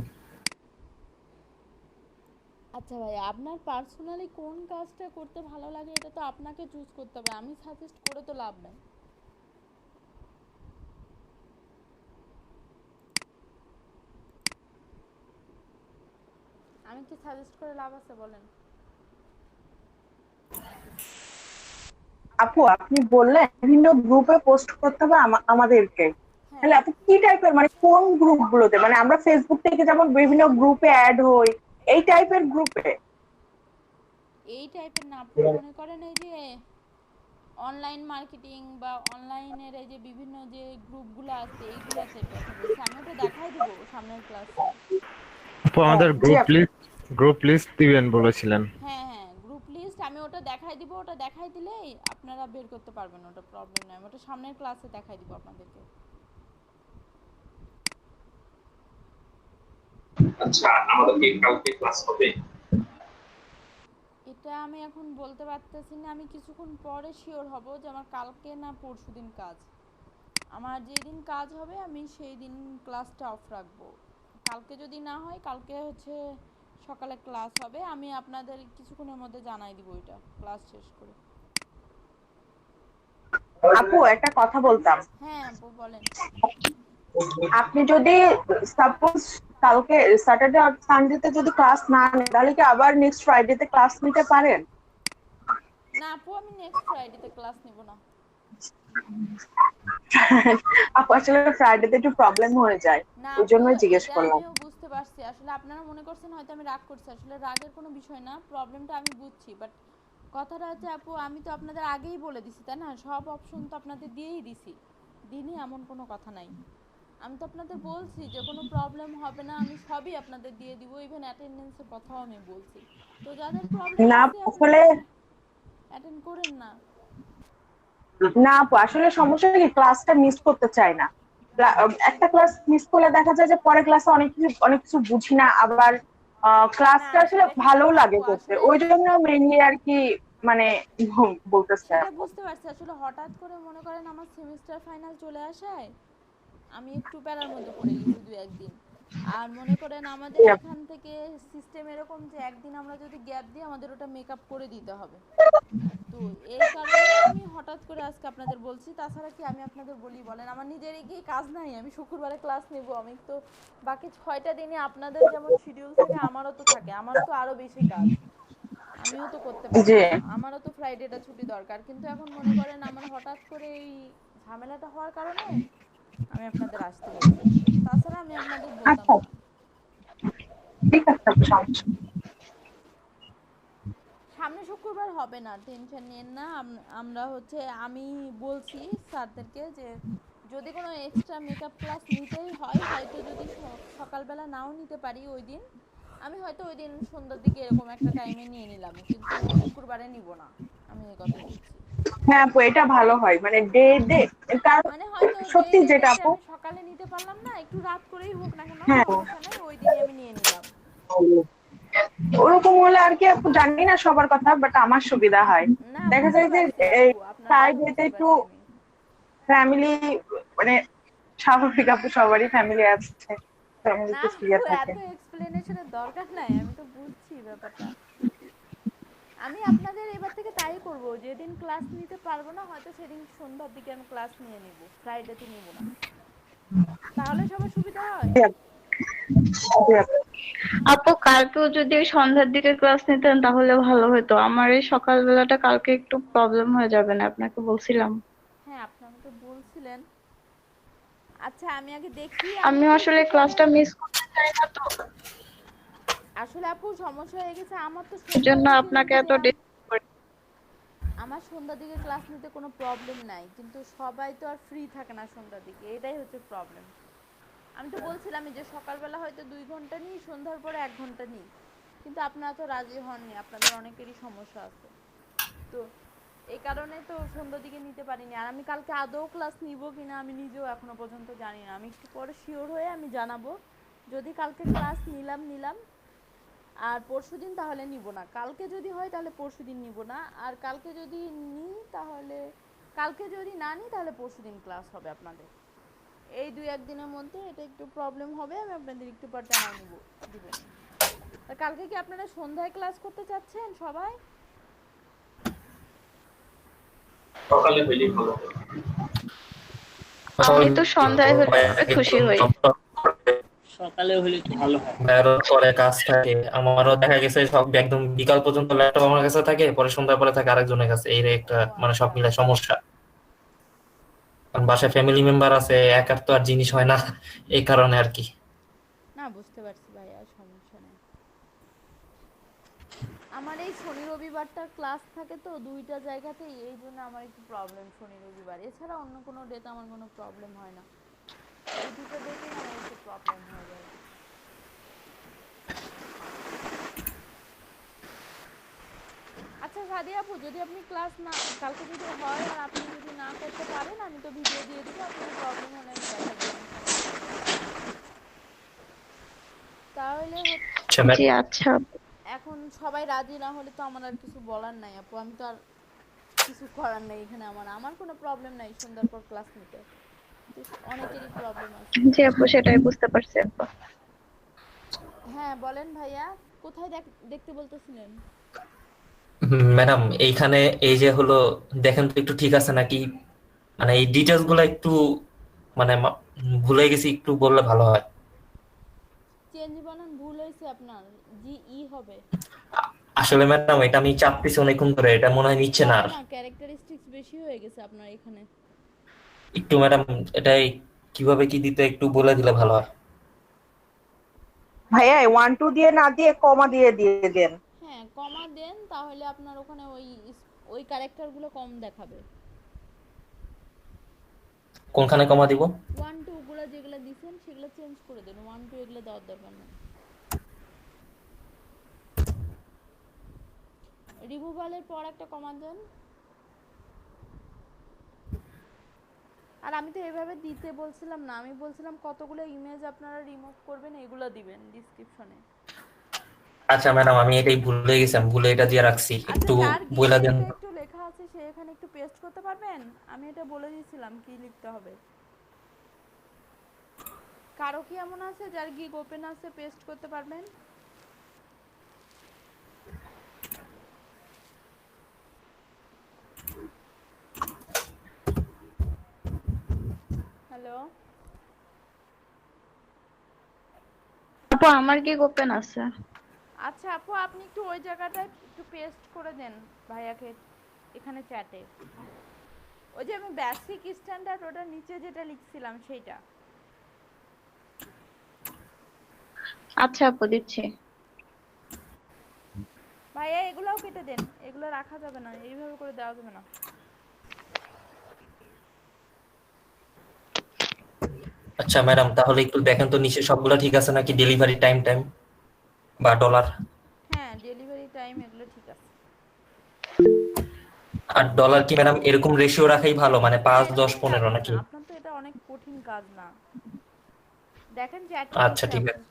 আচ্ছা ভাই, আপনার পার্সোনালি কোন কাজটা করতে ভালো লাগে এটা তো আপনাকে চুজ করতে হবে, আমি সাজেস্ট করে তো লাভ নাই। আমি কি সাজেস্ট করে লাভ আছে বলেন? আপু আপনি বললেন বিভিন্ন গ্রুপে পোস্ট করতে হবে আমাদেরকে, তাহলে আপু কি টাইপের, মানে কোন গ্রুপ গুলোতে, মানে আমরা ফেসবুক থেকে যেমন বিভিন্ন গ্রুপে অ্যাড হই এই টাইপের গ্রুপে? এই টাইপের না, আপনি মনে করেন এই যে অনলাইন মার্কেটিং বা অনলাইনের এই যে বিভিন্ন যে গ্রুপগুলো আছে এইগুলোতে কথা বলছি। আমি ওটা দেখাই দিব সামনের ক্লাসে। আপু আমাদের গ্রুপ লিস্ট দিবেন বলেছিলেন। হ্যাঁ হ্যাঁ, গ্রুপ লিস্ট আমি ওটা দেখাই দিব। ওটা দেখাই দিলেই আপনারা বের করতে পারবেন, ওটা প্রবলেম নাই। আমি ওটা সামনের ক্লাসে দেখাই দিব আপনাদেরকে। আচ্ছা, আমাদের কি কালকে ক্লাস হবে? এটা আমি এখন বলতে পারতেছি না, আমি কিছুক্ষণ পরে শিওর হব যে আমার কালকে না পরশুদিন কাজ। আমার যেদিন কাজ হবে আমি সেই দিন ক্লাসটা অফ রাখবো। কালকে যদি না হয়, কালকে হচ্ছে সকালে ক্লাস হবে। আমি আপনাদের কিছুক্ষণের মধ্যে জানাই দিব এটা ক্লাস শেষ করে। আপু একটা কথা বলতাম। হ্যাঁ আপু বলেন। আপনি যদি সাপোজ কালকে স্যাটারডে আর সানডেতে যদি ক্লাস না নেন, তাহলে কি আবার নেক্সট ফ্রাইডেতে ক্লাস নিতে পারেন? না আপু, আমি নেক্সট ফ্রাইডেতে ক্লাস নিব না। আপু আসলে ফ্রাইডেতে একটু প্রবলেম হয়ে যায়, ওই জন্যই জিজ্ঞেস করলাম। আমিও বুঝতে পারছি, আসলে আপনারা মনে করছেন হয়তো আমি রাগ করছি। আসলে রাগের কোনো বিষয় না, প্রবলেমটা আমি বুঝছি। বাট কথাটা হচ্ছে আপু, আমি তো আপনাদের আগেই বলে দিছি, তাই না? সব অপশন তো আপনাদের দিয়েই দিছি, দিনই এমন কোনো কথা নাই। আমি তো আপনাদের বলছি যে কোনো প্রবলেম হবে না, আমি সবই আপনাদের দিয়ে দিব। ইভেন অ্যাটেন্ডেন্সের কথাও আমি বলছি। তো যাদের প্রবলেম না আছে আসলে অ্যাটেন্ড করেন না। না আপু, আসলে সমস্যা কি, ক্লাসটা মিস করতে চাই না। একটা ক্লাস মিস করলে দেখা যায় যে পরে ক্লাসে অনেক কিছু বুঝি না, আবার ক্লাসটা আসলে ভালো লাগে করতে, ওই জন্য মেইনলি আর কি মানে বলতেছি। সেটা বুঝতে পারছি। আসলে হঠাৎ করে মনে করেন আমার সেমিস্টার ফাইনাল চলে আসায় আমি একটু প্যারার মধ্যে পড়ে গেছি 2-1 দিন। আর মনে করেন আমাদের এখান থেকে সিস্টেম এরকম যে একদিন আমরা যদি গ্যাপ দিই আমাদের ওটা মেকআপ করে দিতে হবে। তো এই কারণে আমি হঠাৎ করে আজকে আপনাদের বলছি। তাছাড়া কি আমি আপনাদের বলি বলেন, আমার নিজেরই কি কাজ নাই? আমি শুক্রবারে ক্লাস নেব, আমি তো বাকি 6টা দিনে আপনাদের যেমন শিডিউল থাকে আমারও তো থাকে, আমারও তো আরো বেশি কাজ, আমিও তো করতে পারবো না। আমারও তো ফ্রাইডেটা ছুটি দরকার। কিন্তু এখন মনে করেন আমার হঠাৎ করে এই ঝামেলাটা হওয়ার কারণে আমি আপনাদের আসতে বলছি। তাছাড়া আমি আপনাদের বলতাম না। ঠিক আছে, সামনে শুক্রবার হবে না, টেনশন নিয়েন না। আমরা হচ্ছে আমি বলছি স্যারদেরকে যে যদি কোনো এক্সট্রা মেকআপ ক্লাস নিতেই হয়, হয়তো যদি সকালবেলা নাও নিতে পারি ওই দিন, আমি হয়তো ওই দিন সন্ধ্যার দিকে এরকম একটা টাইমে নিয়ে নিলাম, কিন্তু শুক্রবারে নিব না। আমি এই কথাই বলছি। হ্যাঁ আপু, এটা ভালো হয়, মানে ডে মানে হয়তো সত্যি যেটা আপু সকালে নিতে পারলাম না, একটু রাত করেই হোক না কেন হ্যাঁ সমস্যা নাই, ওই দিনই আমি নিয়ে নিলাম। ওরকম হলে আর কি আপু, জানি না সবার কথা, বাট আমার সুবিধা হয়। দেখা যায় যে ফ্রাইডেতে একটু ফ্যামিলি, মানে স্বাভাবিক আপু, সবারই ফ্যামিলি আছে, ফ্যামিলিতে ফ্রি থাকে। এত এক্সপ্লেনেশনের দরকার নাই, আমি তো বুঝছি ব্যাপারটা। আমি আপনাদের এবার থেকে তাই করব, যেদিন ক্লাস নিতে পারবো না হয়তো সেদিন সন্ধ্যার দিকে আমি ক্লাস নিয়ে নিব, ফ্রাইডেতে নিব না। তাহলে সবার সুবিধা হয়। আপু কালকেও যদি সন্ধ্যার দিকে ক্লাস নিতেন তাহলে ভালো হতো। আমার এই সকালবেলাটা কালকে একটু প্রবলেম হয়ে যাবে না, আপনাকে বলছিলাম। হ্যাঁ আপনি আমাকে বলছিলেন। আচ্ছা আমি আগে দেখি। আমি আসলে ক্লাসটা মিস করতে চাই না তো। আসলে আপু সমস্যা হয়ে গেছে আমার, তো সেজন্য আপনাকে এত আমার সন্ধ্যার দিকে ক্লাস নিতে কোনো প্রবলেম নাই, কিন্তু সবাই তো আর ফ্রি থাকে না সন্ধ্যার দিকে, এটাই হচ্ছে প্রবলেম। আমি তো বলছিলাম যে সকালবেলা হয়তো 2 ঘন্টা নিই, সন্ধ্যার পরে 1 ঘন্টা নিই, কিন্তু আপনারা তো রাজি হননি, আপনাদের অনেকেরই সমস্যা আছে। তো এই কারণে তো সন্ধ্যার দিকে নিতে পারিনি। আর আমি কালকে আদৌ ক্লাস নিব কিনা আমি নিজেও এখনো পর্যন্ত জানি না। আমি একটু পরে শিওর হয়ে আমি জানাবো। যদি কালকে ক্লাস নিলাম, আর পরশুদিন তাহলে নিব না। কালকে যদি হয় তাহলে পরশুদিন নিব না, আর কালকে যদি নিই তাহলে কালকে যদি না নিই তাহলে পরশুদিন ক্লাস হবে আপনাদের। এই 2-1 দিনের মধ্যে এটা একটু প্রবলেম হবে, আমি আপনাদের একটু পর জানাই নিব দিবেন। আর কালকে কি আপনারা সন্ধ্যায় ক্লাস করতে চাচ্ছেন সবাই? সকালে হইলেই ভালো। আমি তো সন্ধ্যায় হলে খুশি হই। সকালে হলে একটু ভালো হয়। ভাইয়ারও পরে কাজ থাকে, আমারও দেখা গেছে সব একদম বিকাল পর্যন্ত ল্যাপটপ আমার কাছে থাকে, পরে সন্ধ্যার পরে থাকে আরেকজনের কাছে, এই একটা মানে সব মিলে সমস্যা। কারণ বাসায় ফ্যামিলি মেম্বার আছে, একার তো আর জিনিস হয় না, এই কারণে আর কি। না বুঝতে পারছি ভাইয়া, সমস্যা নেই। আমার এই শনি রবিবারটা ক্লাস থাকে তো দুইটা জায়গাতেই, এই জন্য আমার একটু প্রবলেম শনি রবিবার। এছাড়া অন্য কোনো ডেতে আমার কোনো প্রবলেম হয় না, এই দুটো ডেতেই আমার একটু প্রবলেম হয়ে যায়। আচ্ছা সাদিয়া আপু, যদি আপনি ক্লাস না কালকে যদি হয় আর আপনি যদি না করতে পারেন, আমি তো ভিডিও দিয়ে দিব, আপনার প্রবলেম হলে আমি দেখা দেব। তাহলে জি আচ্ছা। এখন সবাই রাজি না হলে তো আমার আর কিছু বলার নাই আপু, আমি তো আর কিছু করার নাই এখানে। আমার কোনো প্রবলেম নাই সন্ধ্যার পর ক্লাস নিতে, অনেকেরই প্রবলেম আছে। জি আপু, সেটাই বুঝতে পারছি আপু। হ্যাঁ বলেন ভাইয়া, কোথায় দেখতে বলতেছিলেন? ম্যাডাম এইখানে এই যে হলো দেখেন তো একটু ঠিক আছে নাকি, মানে এই ডিটেলস গুলো একটু মানে ভুলে গেছি, একটু বললে ভালো হয়। চেঞ্জ বানান ভুল হয়েছে আপনার, জি ই হবে। আসলে ম্যাডাম এটা আমি চাপতেছি অনেকক্ষণ ধরে, এটা মনে হয় নিচ্ছে না আর। না ক্যারেক্টারিস্টিক্স বেশি হয়ে গেছে আপনার এখানে। একটু ম্যাডাম এটাই কিভাবে কি দিতে একটু বলে দিলে ভালো হয়। ভাইয়া 1 2 দিয়ে না দিয়ে কমা দিয়ে দেন। হ্যাঁ কমা দেন, তাহলে আপনার ওখানে ওই ক্যারেক্টারগুলো কম দেখাবে। কোনখানে কমা দিব? 1 2 গুলো যেগুলো দিবেন সেগুলো চেঞ্জ করে দেন, 1 2 এগুলো দেওয়ার দরকার নেই। রিমুভালের পর একটা কমা দেন। আর আমি তো এভাবে দিতে বলছিলাম না, আমি বলছিলাম কতগুলো ইমেজ আপনারা রিমুভ করবেন এগুলো দিবেন ডেসক্রিপশনে। আচ্ছা ম্যাডাম আমি এটাই ভুলে গেছিলাম, ভুলে এটা দিয়ে রাখছি, একটু বলে দেন। একটু লেখা আছে সে এখানে একটু পেস্ট করতে পারবেন? আমি এটা বলে দিয়েছিলাম কি লিখতে হবে। কারো কি এমন আছে যার গিগ ওপেন আছে পেস্ট করতে পারবেন? হ্যালো আপু, আমার গিগ ওপেন আছে। আচ্ছা আপু, আপনি একটু ওই জায়গাটায় একটু পেস্ট করে দেন ভাইয়াকে এখানে চ্যাটে। ওই যে আমি বেসিক স্ট্যান্ডার্ড ওটার নিচে যেটা লিখছিলাম সেইটা। আচ্ছা আপু, দিচ্ছি। ভাইয়া এগুলোও কেটে দেন, এগুলো রাখা যাবে না, এইভাবে করে দেওয়া যাবে না। আচ্ছা ম্যাডাম তাহলে একটু দেখেন তো নিচে সবগুলো ঠিক আছে নাকি, ডেলিভারি টাইম বা ডলার। হ্যাঁ ডেলিভারি টাইম এগুলো ঠিক আছে। আর ডলার কি ম্যাডাম এরকম রেশিও রাখাই ভালো, মানে 5 10 15 নাকি? আপনার তো এটা অনেক কঠিন কাজ না, দেখেন চ্যাটে আচ্ছা ঠিক আছে।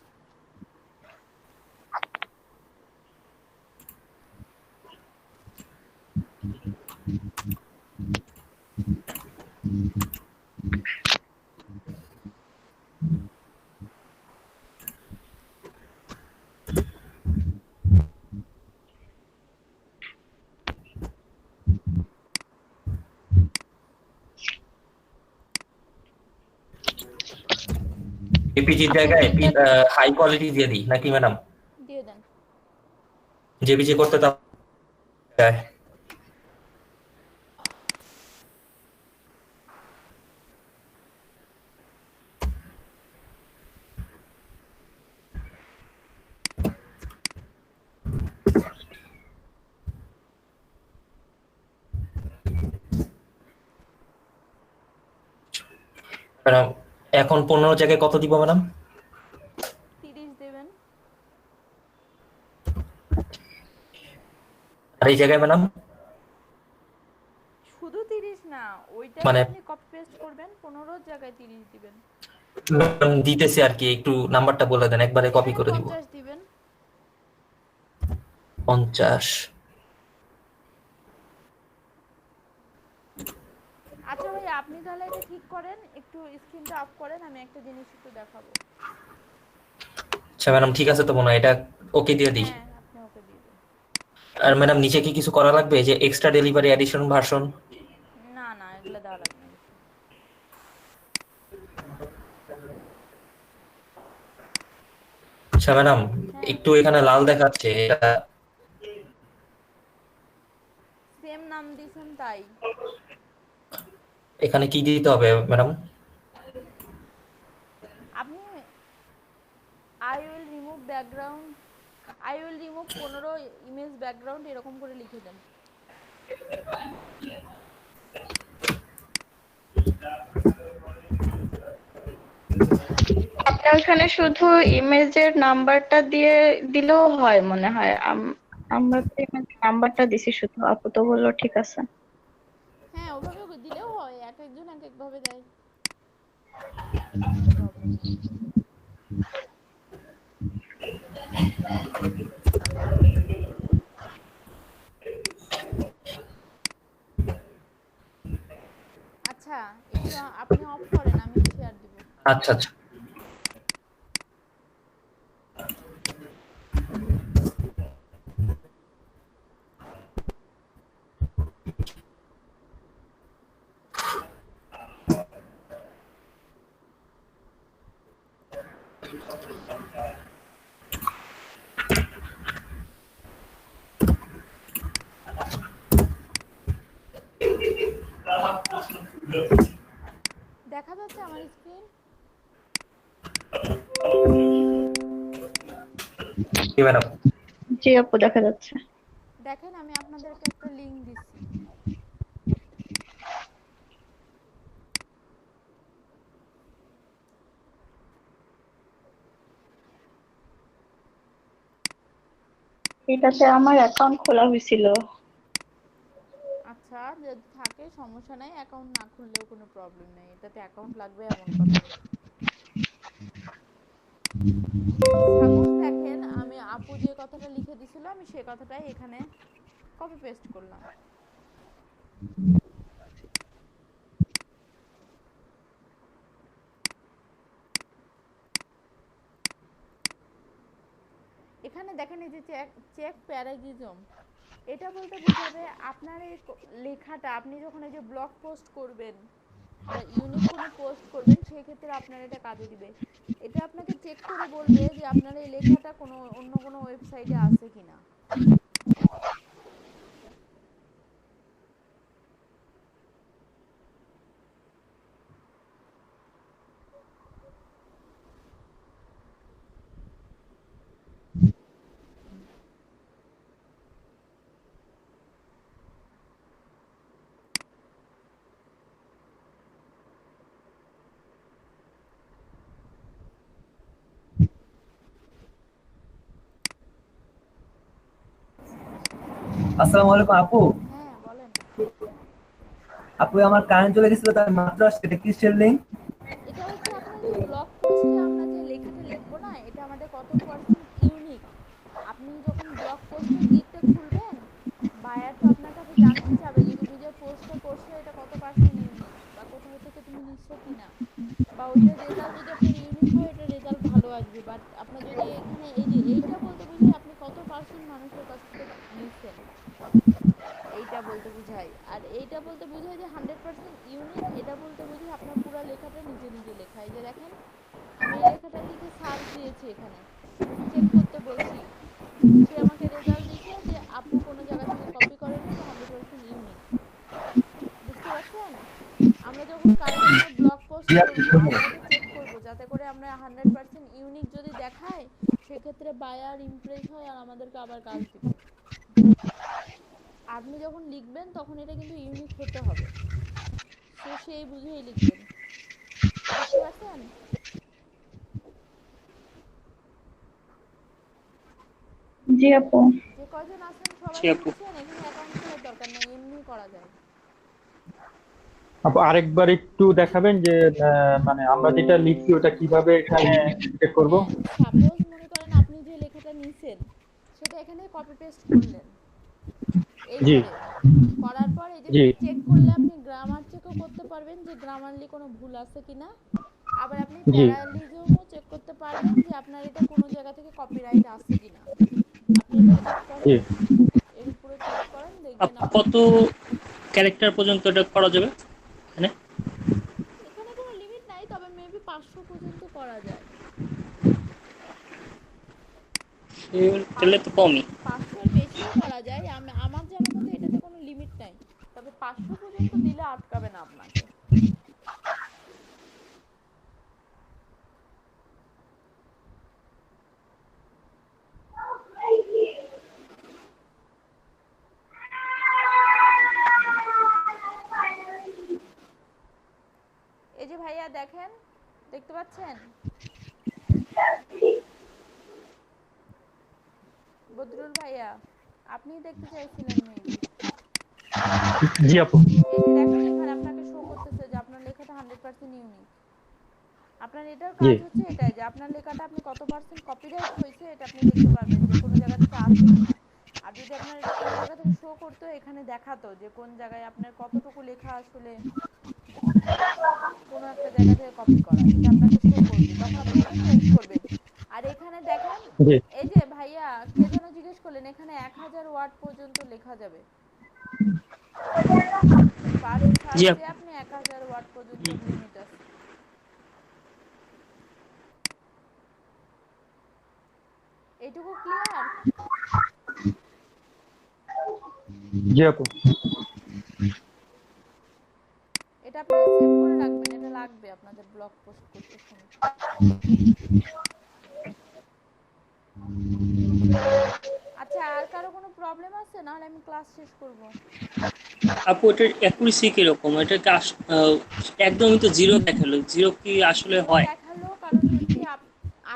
জেপিজির জায়গায় হাই কোয়ালিটি দিয়ে দিই নাকি ম্যাডাম? দিয়ে দেন। জেপিজি করতে তো ম্যাডাম এখন 15 জায়গায় কত দিব ম্যাডাম? 30 দেবেন। আর এই জায়গায় ম্যাডাম শুধু 30 না, ওইটা মানে আপনি কপি পেস্ট করবেন, 15 জায়গায় 30 দিবেন। দিতেছি আর কি, একটু নাম্বারটা বলে দেন, একবারে কপি করে দিব। 50 দিবেন। 50। আচ্ছা ভাই আপনি তাহলে এটা ঠিক করেন, একটু স্ক্রিনটা অফ করেন, আমি একটা জিনিস একটু দেখাবো। আচ্ছা ম্যাডাম ঠিক আছে তো মনে হয় এটা ওকে দিয়ে দিই। হ্যাঁ আপনি ওকে দিয়ে দিন। আর ম্যাডাম নিচে কি কিছু করা লাগবে, যে এক্সট্রা ডেলিভারি এডিশন ভার্সন? না না এগুলো দেওয়া লাগবে না। আচ্ছা ম্যাডাম, একটু এখানে লাল দেখাচ্ছে, এটা সেম নাম দিছেন তাই। এখানে কি দিতে হবে ম্যাডাম? আপনি I will remove background, I will remove 15 image background এরকম করে লিখে দেন। আপনার এখানে শুধু ইমেজের নাম্বারটা দিয়ে দিলেও হয় মনে হয়। আমরা তো এখানে নাম্বারটা দিছি শুধু, আপু তো বললো ঠিক আছে। হ্যাঁ ওভাবে দিলেও হয়, এক একজন এক এক ভাবে দেয়। আচ্ছা একটু আপনি অফ করেন, আমি শেয়ার দিব। আচ্ছা আচ্ছা। দেখা যাচ্ছে আমার স্ক্রিন? জি ম্যাডাম। জি আপু দেখা যাচ্ছে। দেখেন আমি আপনাদেরকে একটা লিংক দিচ্ছি। এটাতে আমার অ্যাকাউন্ট খোলা হয়েছিল। আচ্ছা যদি থাকে সমস্যা নাই, অ্যাকাউন্ট না খুললেও কোনো প্রবলেম নেই, এটাতে অ্যাকাউন্ট লাগবে এমন কথা নেই। সাপোজ দেখেন আমি আপু যে কথাটা লিখে দিছিল আমি সেই কথাটাই এখানে কপি পেস্ট করলাম। এখানে দেখেন এই যে চেক প্যারাগিজম, এটা বলতে বোঝাবে আপনার এই লেখাটা আপনি যখন এই যে ব্লগ পোস্ট করবেন বা ইউনিক কোনো পোস্ট করবেন সেই ক্ষেত্রে আপনার এটা কাজে দিবে। এটা আপনাকে চেক করে বলবে যে আপনার এই লেখাটা কোনো অন্য কোনো ওয়েবসাইটে আছে কিনা। আসসালামু আলাইকুম আপু। হ্যাঁ বলেন। আপু আমার কারেন্ট চলে গেছিল, তার মাত্র আসছে, এটা কিসের লিংক? এটা হচ্ছে আপনার যে ব্লগ পোস্টে আমরা যে লেখাটা লিখবো না, এটা আমাদের কত পার্সেন্ট ইউনিক। আপনি যখন ব্লগ পোস্টের গিকটা খুলবেন, বায়ার তো আপনার কাছে জানতে চাবে যে তুমি যে পোস্টটা করছো এটা কত পার্সেন্ট ইউনিক, বা কোথাও থেকে তুমি নিচ্ছ কিনা, বা ওইটার রেজাল্ট যদি আপনার ইউনিক হয় এটা রেজাল্ট ভালো আসবে। বাট আপনার যদি এখানে এই যে এইটা বলতে বুঝায় আপনি কত পার্সেন্ট মানুষের কাছ থেকে নিচ্ছেন, এইটা বলতে বুঝায়। আর এইটা বলতে বুঝায় যে 100% ইউনিক, এটা বলতে বুঝায় আপনার পুরো লেখাটা নিজে নিজে লেখা। এই যে দেখেন আমি এই লেখাটা লিখে সার্চ দিয়েছি, এখানে চেক করতে বলছি, সে আমাকে রেজাল্ট দিচ্ছে যে আপু কোনো জায়গা থেকে কপি করেনি, এটা 100% ইউনিক। বুঝতে পারছেন? আমরা যখন কারো কোনো ব্লগ পোস্ট করবো আমরা এটা চেক করবো যাতে করে আমরা 100% ইউনিক যদি দেখায় সেক্ষেত্রে বায়ার ইমপ্রেস হয় আর আমাদেরকে আবার কাজ দিবে। আপনি যখন লিখবেন তখন এটা কিন্তু ইউনিক হতে হবে, তো সেই বুঝেই লিখবেন। বুঝতে পারছেন? জি আপু। যে কয়জন আছেন সবাই লিখছেন, এখানে অ্যাকাউন্ট খোলার দরকার নেই, এমনি করা যায়। আপু আরেকবার একটু দেখাবেন যে মানে আমরা যেটা লিখছি ওটা কিভাবে এখানে চেক করব? সাপোজ মনে করেন আপনি যে লেখাটা নিছেন সেটা এখানে কপি পেস্ট করলেন, জি করার পর এই যে জি চেক করলে আপনি গ্রামার চেকও করতে পারবেন যে গ্রামারলি কোনো ভুল আছে কিনা, আবার আপনি জি প্যারালিজমও চেক করতে পারবেন যে আপনার এটা কোনো জায়গা থেকে কপিরাইট আছে কিনা। আপনি এটা চেক করেন, জি এর উপরে চেক করেন, দেখবেন কত ক্যারেক্টার পর্যন্ত এটা করা যাবে এখানে? এখানে কোনো লিমিট নাই, তবে মেবি 500 পর্যন্ত করা যায়। তাহলে তো কমই। 500 এর বেশিও করা যায়, আমার জানার মতে এটাতে কোনো লিমিট নাই, তবে 500 পর্যন্ত দিলে আটকাবে না আপনাকে। এই যে ভাইয়া দেখেন, দেখতে পাচ্ছেন বদরুল ভাইয়া, আপনি দেখতে চাইছিলেন মেবি। জি আপু। এই যে দেখেন এখানে আপনাকে শো করতেছে যে আপনার লেখাটা 100% ইউনিক। আপনার এটার কাজ হচ্ছে এটাই যে আপনার লেখাটা আপনি কত পার্সেন্ট কপিরাইট হয়েছে এটা আপনি দেখতে পারবেন যে কোন জায়গা থেকে আসছে কিনা। আর যদি আপনার এটা কোন জায়গা থেকে শো করতো, এখানে দেখাতো যে কোন জায়গায় আপনার কতটুকু লেখা আসলে কোনো একটা জায়গা থেকে কপি করা, এটা আপনাকে শো করবে, তখন আপনি এটা চেঞ্জ করবেন। আর এখানে দেখেন এই যে ভাইয়া কে যেন জিজ্ঞেস করলেন, এখানে 1000 ওয়ার্ড পর্যন্ত লেখা যাবে। ফার্স্ট ফার্স্টে আপনি 1000 ওয়ার্ড পর্যন্ত লিমিট আছে। এইটুকু ক্লিয়ার? জি আপু। এটা আপনারা সেভ করে রাখবেন, এটা লাগবে আপনাদের ব্লগ পোস্ট করতে সময়। আচ্ছা, আর কারো কোনো প্রবলেম আছে? নাহলে আমি ক্লাস শেষ করব। আপু এটার অ্যাকুরেসি কিরকম? এটা কি একদমই তো জিরো দেখালো, জিরো কি আসলে হয়? দেখালো কারণ হচ্ছে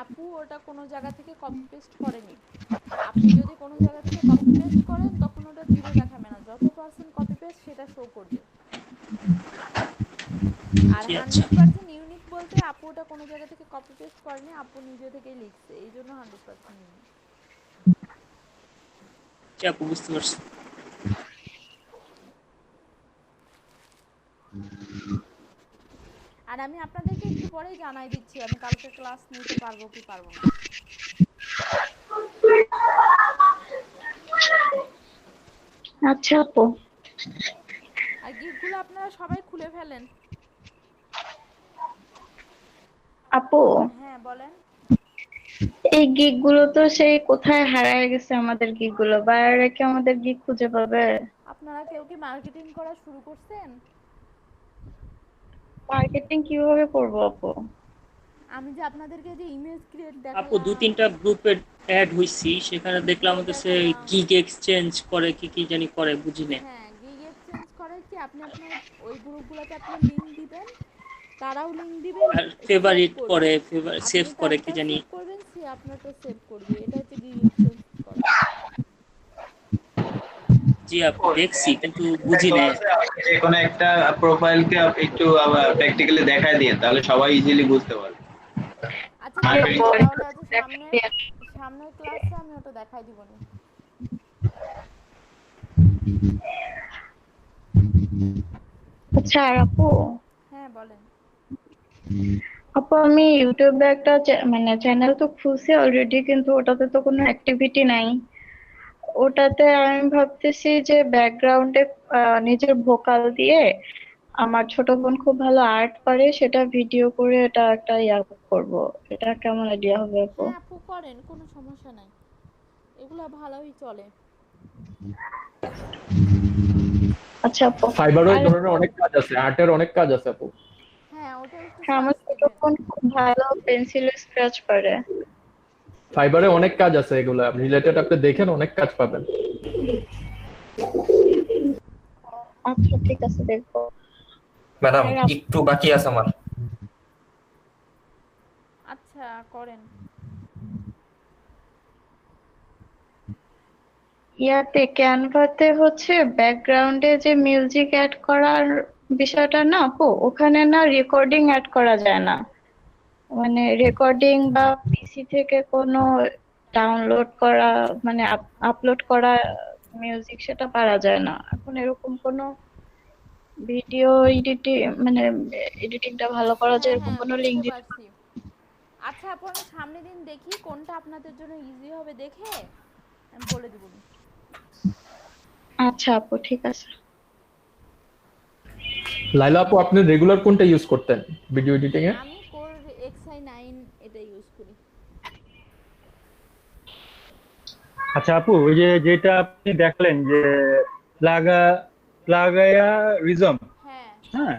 আপু ওটা কোনো জায়গা থেকে কপি পেস্ট করেনি। আপনি যদি কোনো জায়গা থেকে কপি পেস্ট করেন তখন ওটা জিরো দেখাবে না, যত পার্সেন্ট কপি পেস্ট সেটা শো করবে। আর 100% ইউনিক বলতে আপু ওটা কোনো জায়গা থেকে কপি পেস্ট করেনি, আপু নিজে থেকেই লিখছে, এই জন্য 100% ইউনিক। কি আপু বুঝতে পারছি। আর আমি আপনাদেরকে একটু পরেই জানাই দিচ্ছি আমি কালকে ক্লাস নিতে পারবো কি পারবো না। আচ্ছা আপু। আর গিকগুলো আপনারা সবাই খুলে ফেলেন। আপু হ্যাঁ বলেন। এই গিগ গুলো তো সেই কোথায় হারায় গেছে আমাদের গিগ গুলো, বাইরে কি আমাদের গিগ খুঁজে পাবে? আপনারা কেউ কি মার্কেটিং করা শুরু করছেন? মার্কেটিং কিভাবে করব আপু? আমি যে আপনাদেরকে যে ইমেজ ক্রিয়েট দেখালাম, আপু 2-3টা গ্রুপে অ্যাড হইছি, সেখানে দেখলাম হচ্ছে গিগ এক্সচেঞ্জ করে কি জানি করে, বুঝি না। হ্যাঁ, গিগ এক্সচেঞ্জ করে কি আপনি আপনার ওই গ্রুপগুলোতে আপনি লিংক দিবেন, তারাও লিংক দিবে, আর ফেভারিট করে সেভ করে কি জানি করবেন, সে আপনারটা সেভ করবে, এটা হচ্ছে গিগ এক্সচেঞ্জ করা। জি আপু দেখছি কিন্তু বুঝি না। যে কোনো একটা প্রোফাইলকে একটু প্র্যাকটিক্যালি দেখায় দিয়ে তাহলে সবাই ইজিলি বুঝতে পারবে। আচ্ছা তাহলে সামনের ক্লাসে আমি ওটা দেখাই দিব না। আচ্ছা আর আপু। হ্যাঁ বলেন। আপু আমি ইউটিউবে একটা মানে চ্যানেল তো খুলছি অলরেডি, কিন্তু ওটাতে তো কোনো অ্যাক্টিভিটি নাই। ওটাতে আমি ভাবতেছি যে ব্যাকগ্রাউন্ডে নিজের ভোকাল দিয়ে, আমার ছোট বোন খুব ভালো আর্ট করে, সেটা ভিডিও করে এটা একটা করব। এটা কেমন আইডিয়া হবে আপু? হ্যাঁ আপু করেন, কোনো সমস্যা নাই, এগুলা ভালোই চলে। আচ্ছা আপু। ফাইবারও এই ধরনের অনেক কাজ আছে, আর্টের অনেক কাজ আছে আপু। হ্যাঁ ওটা একটু আমার ছোট বোন খুব ভালো পেন্সিল স্ক্র্যাচ করে। ফাইবারে অনেক কাজ আছে, এগুলা রিলেটেড আপনি দেখেন, অনেক কাজ পাবেন। আচ্ছা ঠিক আছে, দেখবো। ম্যাডাম একটু বাকি আছে আমার। আচ্ছা করেন। ইয়াতে ক্যানভাতে হচ্ছে ব্যাকগ্রাউন্ডে যে মিউজিক অ্যাড করার বিষয়টা না আপু, ওখানে না রেকর্ডিং অ্যাড করা যায় না, মানে রেকর্ডিং বা পিসি থেকে কোনো ডাউনলোড করা মানে আপলোড করা মিউজিক সেটা পারা যায় না। এখন এরকম কোনো ভিডিও মানে এডিটিংটা ভালো করা যায় এরকম কোনো লিংক দিতে পারছি। আচ্ছা আপু আমি সামনের দিন দেখি কোনটা আপনাদের জন্য ইজি হবে, দেখে আমি বলে দেব। আচ্ছা আপু ঠিক আছে। লাইলা আপু আপনি রেগুলার কোনটা ইউজ করতেন ভিডিও এডিটিং এ? আমি কোর XI9 এটা ইউজ করি। আচ্ছা আপু, ওই যে যেটা আপনি দেখলেন যে প্লাগায়ারিজম, হ্যাঁ হ্যাঁ,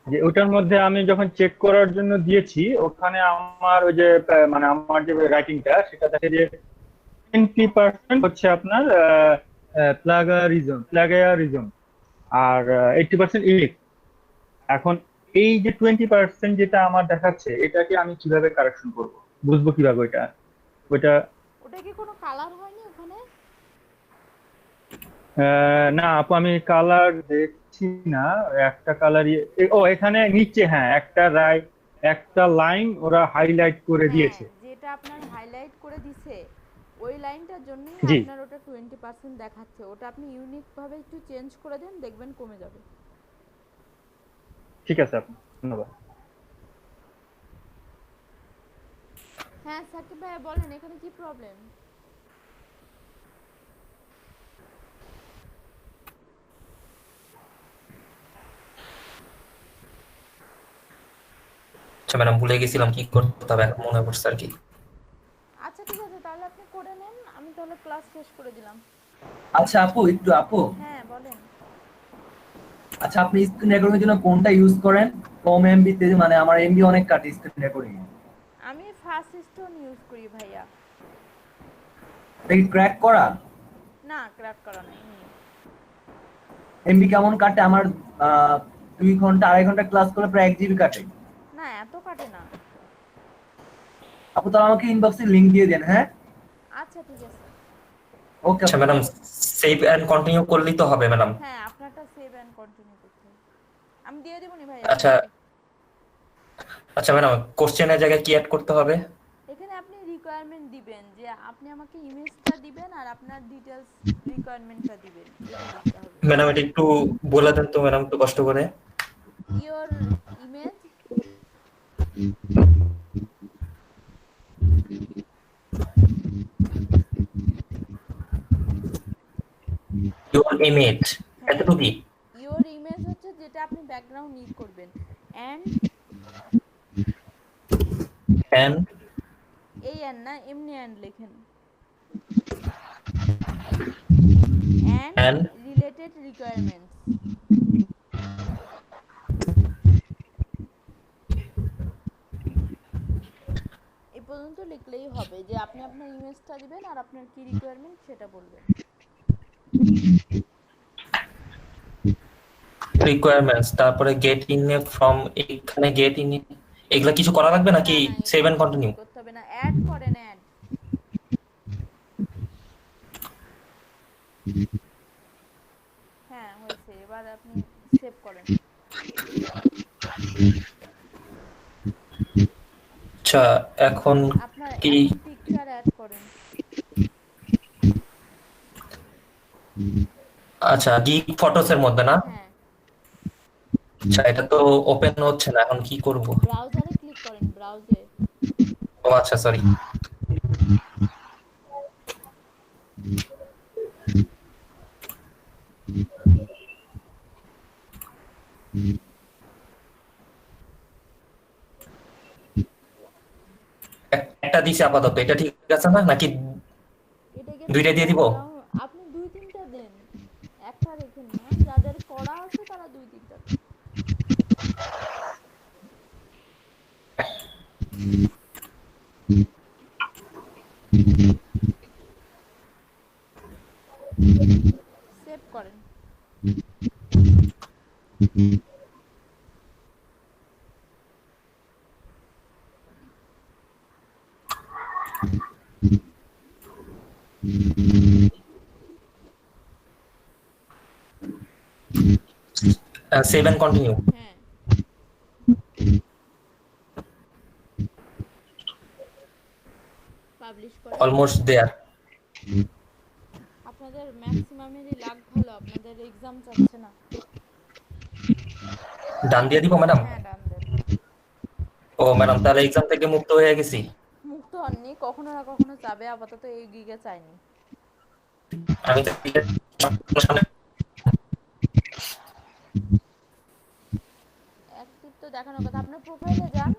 যে ওটার মধ্যে আমি যখন চেক করার জন্য দিয়েছি, ওখানে আমার ওই যে মানে আমার যে রাইটিংটা সেটা দেখে যে 20% হচ্ছে আপনার প্লাগায়ারিজম আর 80% ইউনিক। এখন এই যে 20% যেটা আমার দেখাচ্ছে, এটাকে আমি কিভাবে কারেকশন করব, বুঝবো কিভাবে ওইটা? ওটা কি কোনো কালার হয়নি ওখানে? না আপু, আমি কালার দেখছি না, একটা কালারই। ও এখানে নিচে, হ্যাঁ, একটা লাইন ওরা হাইলাইট করে দিয়েছে। যেটা আপনার হাইলাইট করে দিছে ওই লাইনটার জন্যই জি। আপনার ওটা 20% দেখাচ্ছে। ওটা আপনি ইউনিক ভাবে একটু চেঞ্জ করে দেন, দেখবেন কমে যাবে। ঠিক আছে আপু, ধন্যবাদ। হ্যাঁ সাকিব ভাই বলেন, এখানে কি প্রবলেম? আচ্ছা ম্যাডাম, ভুলে গেছিলাম কি করতে হবে, এখন মনে পড়ছে আর কি। আচ্ছা ঠিক আছে, তাহলে আপনি করে নেন, আমি তাহলে ক্লাস শেষ করে দিলাম। আচ্ছা আপু, আপু, হ্যাঁ বলেন। আচ্ছা আপনি স্ক্রিন রেকর্ডিং এর জন্য কোনটা ইউজ করেন? কম এমবি তে, মানে আমার এমবি অনেক কাটে স্ক্রিন রেকর্ডিং এ। আমি ফাস্ট স্টোন ইউজ করি ভাইয়া। এটা কি ক্র্যাক করা? না ক্র্যাক করা নাই। এমবি কেমন কাটে আমার? 2 ঘন্টা 2.5 ঘন্টা ক্লাস করলে প্রায় 1 জিবি কাটে। না এত কাটে না। আপু তাহলে আমাকে ইনবক্সে লিংক দিয়ে দেন। হ্যাঁ আচ্ছা ঠিক আছে। ওকে আচ্ছা ম্যাডাম, সেভ এন্ড কন্টিনিউ করলেই তো হবে ম্যাডাম? হ্যাঁ আপনারটা সেভ এন্ড কন্টিনিউ করতে হবে। আমি দিয়ে দেব নি ভাই। আচ্ছা আচ্ছা ম্যাডাম, কোশ্চেনের জায়গায় কি অ্যাড করতে হবে? এখানে আপনি রিকোয়ারমেন্ট দিবেন যে আপনি আমাকে ইমেজটা দিবেন আর আপনার ডিটেইলস রিকোয়ারমেন্টটা দিবেন, এটা দিতে হবে। ম্যাডাম এটা একটু বলে দেন তো ম্যাডাম, একটু কষ্ট করে। ইওর ইমেজ ইওর ইমেজ এতটুকুই? ইওর ইমেজ হচ্ছে যেটা আপনি ব্যাকগ্রাউন্ড নিড করবেন। এন্ড এই এন্ড না, এমনি এন্ড লেখেন। And related requirements. এই পর্যন্ত লিখলেই হবে যে আপনি আপনার ইমেজটা দিবেন আর আপনার কি রিকোয়ারমেন্ট সেটা বলবেন। রিকোয়ারমেন্টস, তারপরে গেট ইন ফ্রম, এখানে গেট ইন, এগুলা কিছু করা লাগবে নাকি সেভ এন্ড কন্টিনিউ করতে হবে না, অ্যাড করেন অ্যাড। হ্যাঁ হয়েছে, এবার আপনি সেভ করেন। আচ্ছা এখন আপনার কি পিকচার অ্যাড করেন। আচ্ছা গিগ ফটোস এর মধ্যে না? আচ্ছা এটা তো ওপেন হচ্ছে না, এখন কি করব? ব্রাউজারে ক্লিক করেন, ব্রাউজে। ও আচ্ছা সরি। একটা দিছি আপাতত, এটা ঠিক আছে না নাকি দুইটা দিয়ে দিব? আপনি 2-3টা দেন, একটা রেখেন না। যাদের করা আছে তারা 2-3টা দেন। সেভ করেন। Save and continue. হ্যাঁ পাবলিশ করেন। Almost there. আপনাদের ম্যাক্সিমামেরই লাগ ভালো, আপনাদের এক্সাম যাচ্ছে না। ডান দিয়ে দিব ম্যাডাম? হ্যাঁ ডান দেন। ও ম্যাডাম, তাহলে এক্সাম থেকে মুক্ত হয়ে গেছি? মুক্ত হননি, কখনো না কখনো যাবে, আপাতত এই গিগে চাইনি। আমি তো অ্যাক্টিভ তো দেখানোর কথা। আপনার প্রোফাইলে যান।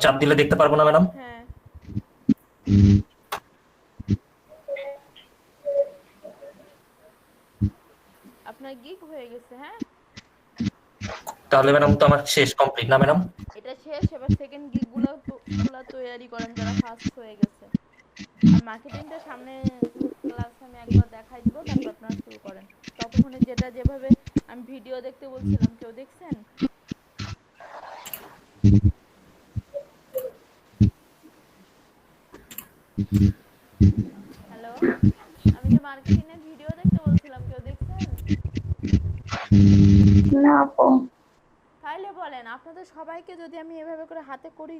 চাপ দিলে দেখতে পারবো না ম্যাডাম? হ্যাঁ আপনার গিগ হয়ে গেছে। হ্যাঁ তাহলে ম্যাডাম তো আমার শেষ কমপ্লিট না ম্যাডাম? এটা শেষ, এবার সেকেন্ড গিগ গুলো তৈরি করেন যারা ফার্স্ট হয়ে গেছে। আর মার্কেটিংটা সামনে ক্লাসে আমি একবার দেখাই দিব, তারপর আপনারা শুরু করেন। ততক্ষণে যেটা যেভাবে আমি ভিডিও দেখতে বলছিলাম কেউ দেখছেন? হ্যালো, আমি যে মার্কেটিং এর ভিডিও দেখতে বলছিলাম কেউ দেখছেন? না আপু। তাইলে বলেন, আপনাদের সবাইকে যদি আমি এভাবে করে হাতে করি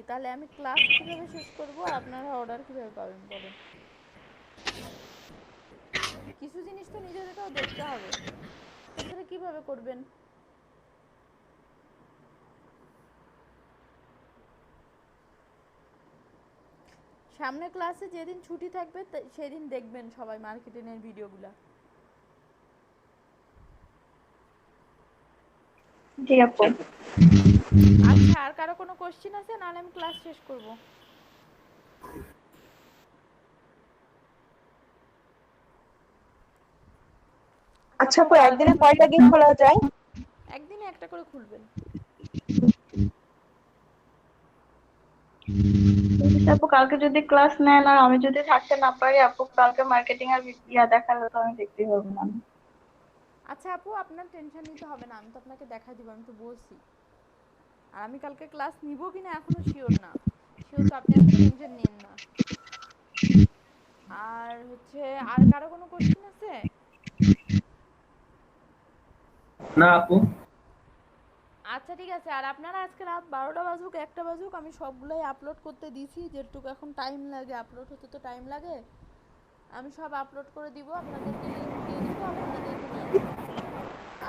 তাহলে আমি ক্লাস কিভাবে শেষ করব আর আপনারা অর্ডার কিভাবে পাবেন বলেন? কিছু জিনিস তো নিজেদেরকেও দেখতে হবে, তাহলে কিভাবে করবেন? সামনে ক্লাসে যেদিন ছুটি থাকবে সেদিন দেখবেন সবাই মার্কেটিং এর ভিডিওগুলা। জি আপু। আচ্ছা, আর কারো কোনো কোশ্চেন আছে? নাহলে আমি ক্লাস শেষ করব। আচ্ছা আপু, একদিনে কয়টা গিগ খোলা যায়? একদিনে একটা করে খুলবেন। আপু কালকে যদি ক্লাস নেন আর আমি যদি থাকতে না পারি, আপু কালকে মার্কেটিং আর দেখালে তো আমি দেখতেই পারবো না। আচ্ছা আপু, আপনার টেনশন নিতে হবে না, আমি তো আপনাকে দেখা দিব, আমি তো বলছি। আর আমি কালকে ক্লাস নিব কিনা এখনো শিওর না, শিওর তো আপনি এত টেনশন নিন না। আর হচ্ছে, আর কারো কোনো কোশ্চেন আছে? না আপু। আচ্ছা ঠিক আছে। আর আপনারা আজকে রাত 12টা বাজুক 1টা বাজুক আমি সবগুলাই আপলোড করতে দিছি, যেটুকু এখন টাইম লাগে আপলোড হতে তো টাইম লাগে, আমি সব আপলোড করে দিব, আপনাদেরকে লিংক দিয়ে দিব, আপনারা দেখে নিন।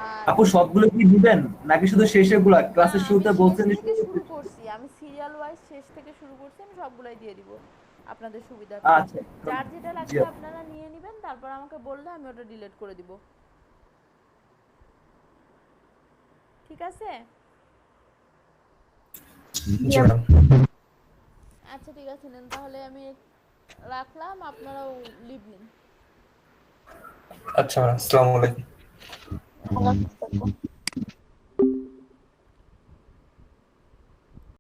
আর আপু সবগুলো কি দিবেন নাকি শুধু শেষের গুলা? ক্লাসের শুরুতে বলছেন যে থেকে শুরু করছি, আমি সিরিয়াল ওয়াইজ শেষ থেকে শুরু করছি, আমি সবগুলাই দিয়ে দিব আপনাদের সুবিধার্থে। আচ্ছা, যার যেটা জি লাগবে আপু। আপনারা নিয়ে নেবেন, তারপর আমাকে বললে আমি ওটা ডিলিট করে দিব। ঠিক আছে? জি ম্যাডাম। আচ্ছা ঠিক আছে, নেন তাহলে আমি রাখলাম, আপনারাও লিভ নিন। আচ্ছা ম্যাডাম, আসসালামু আলাইকুম। আল্লাহ হাফেজ আপু।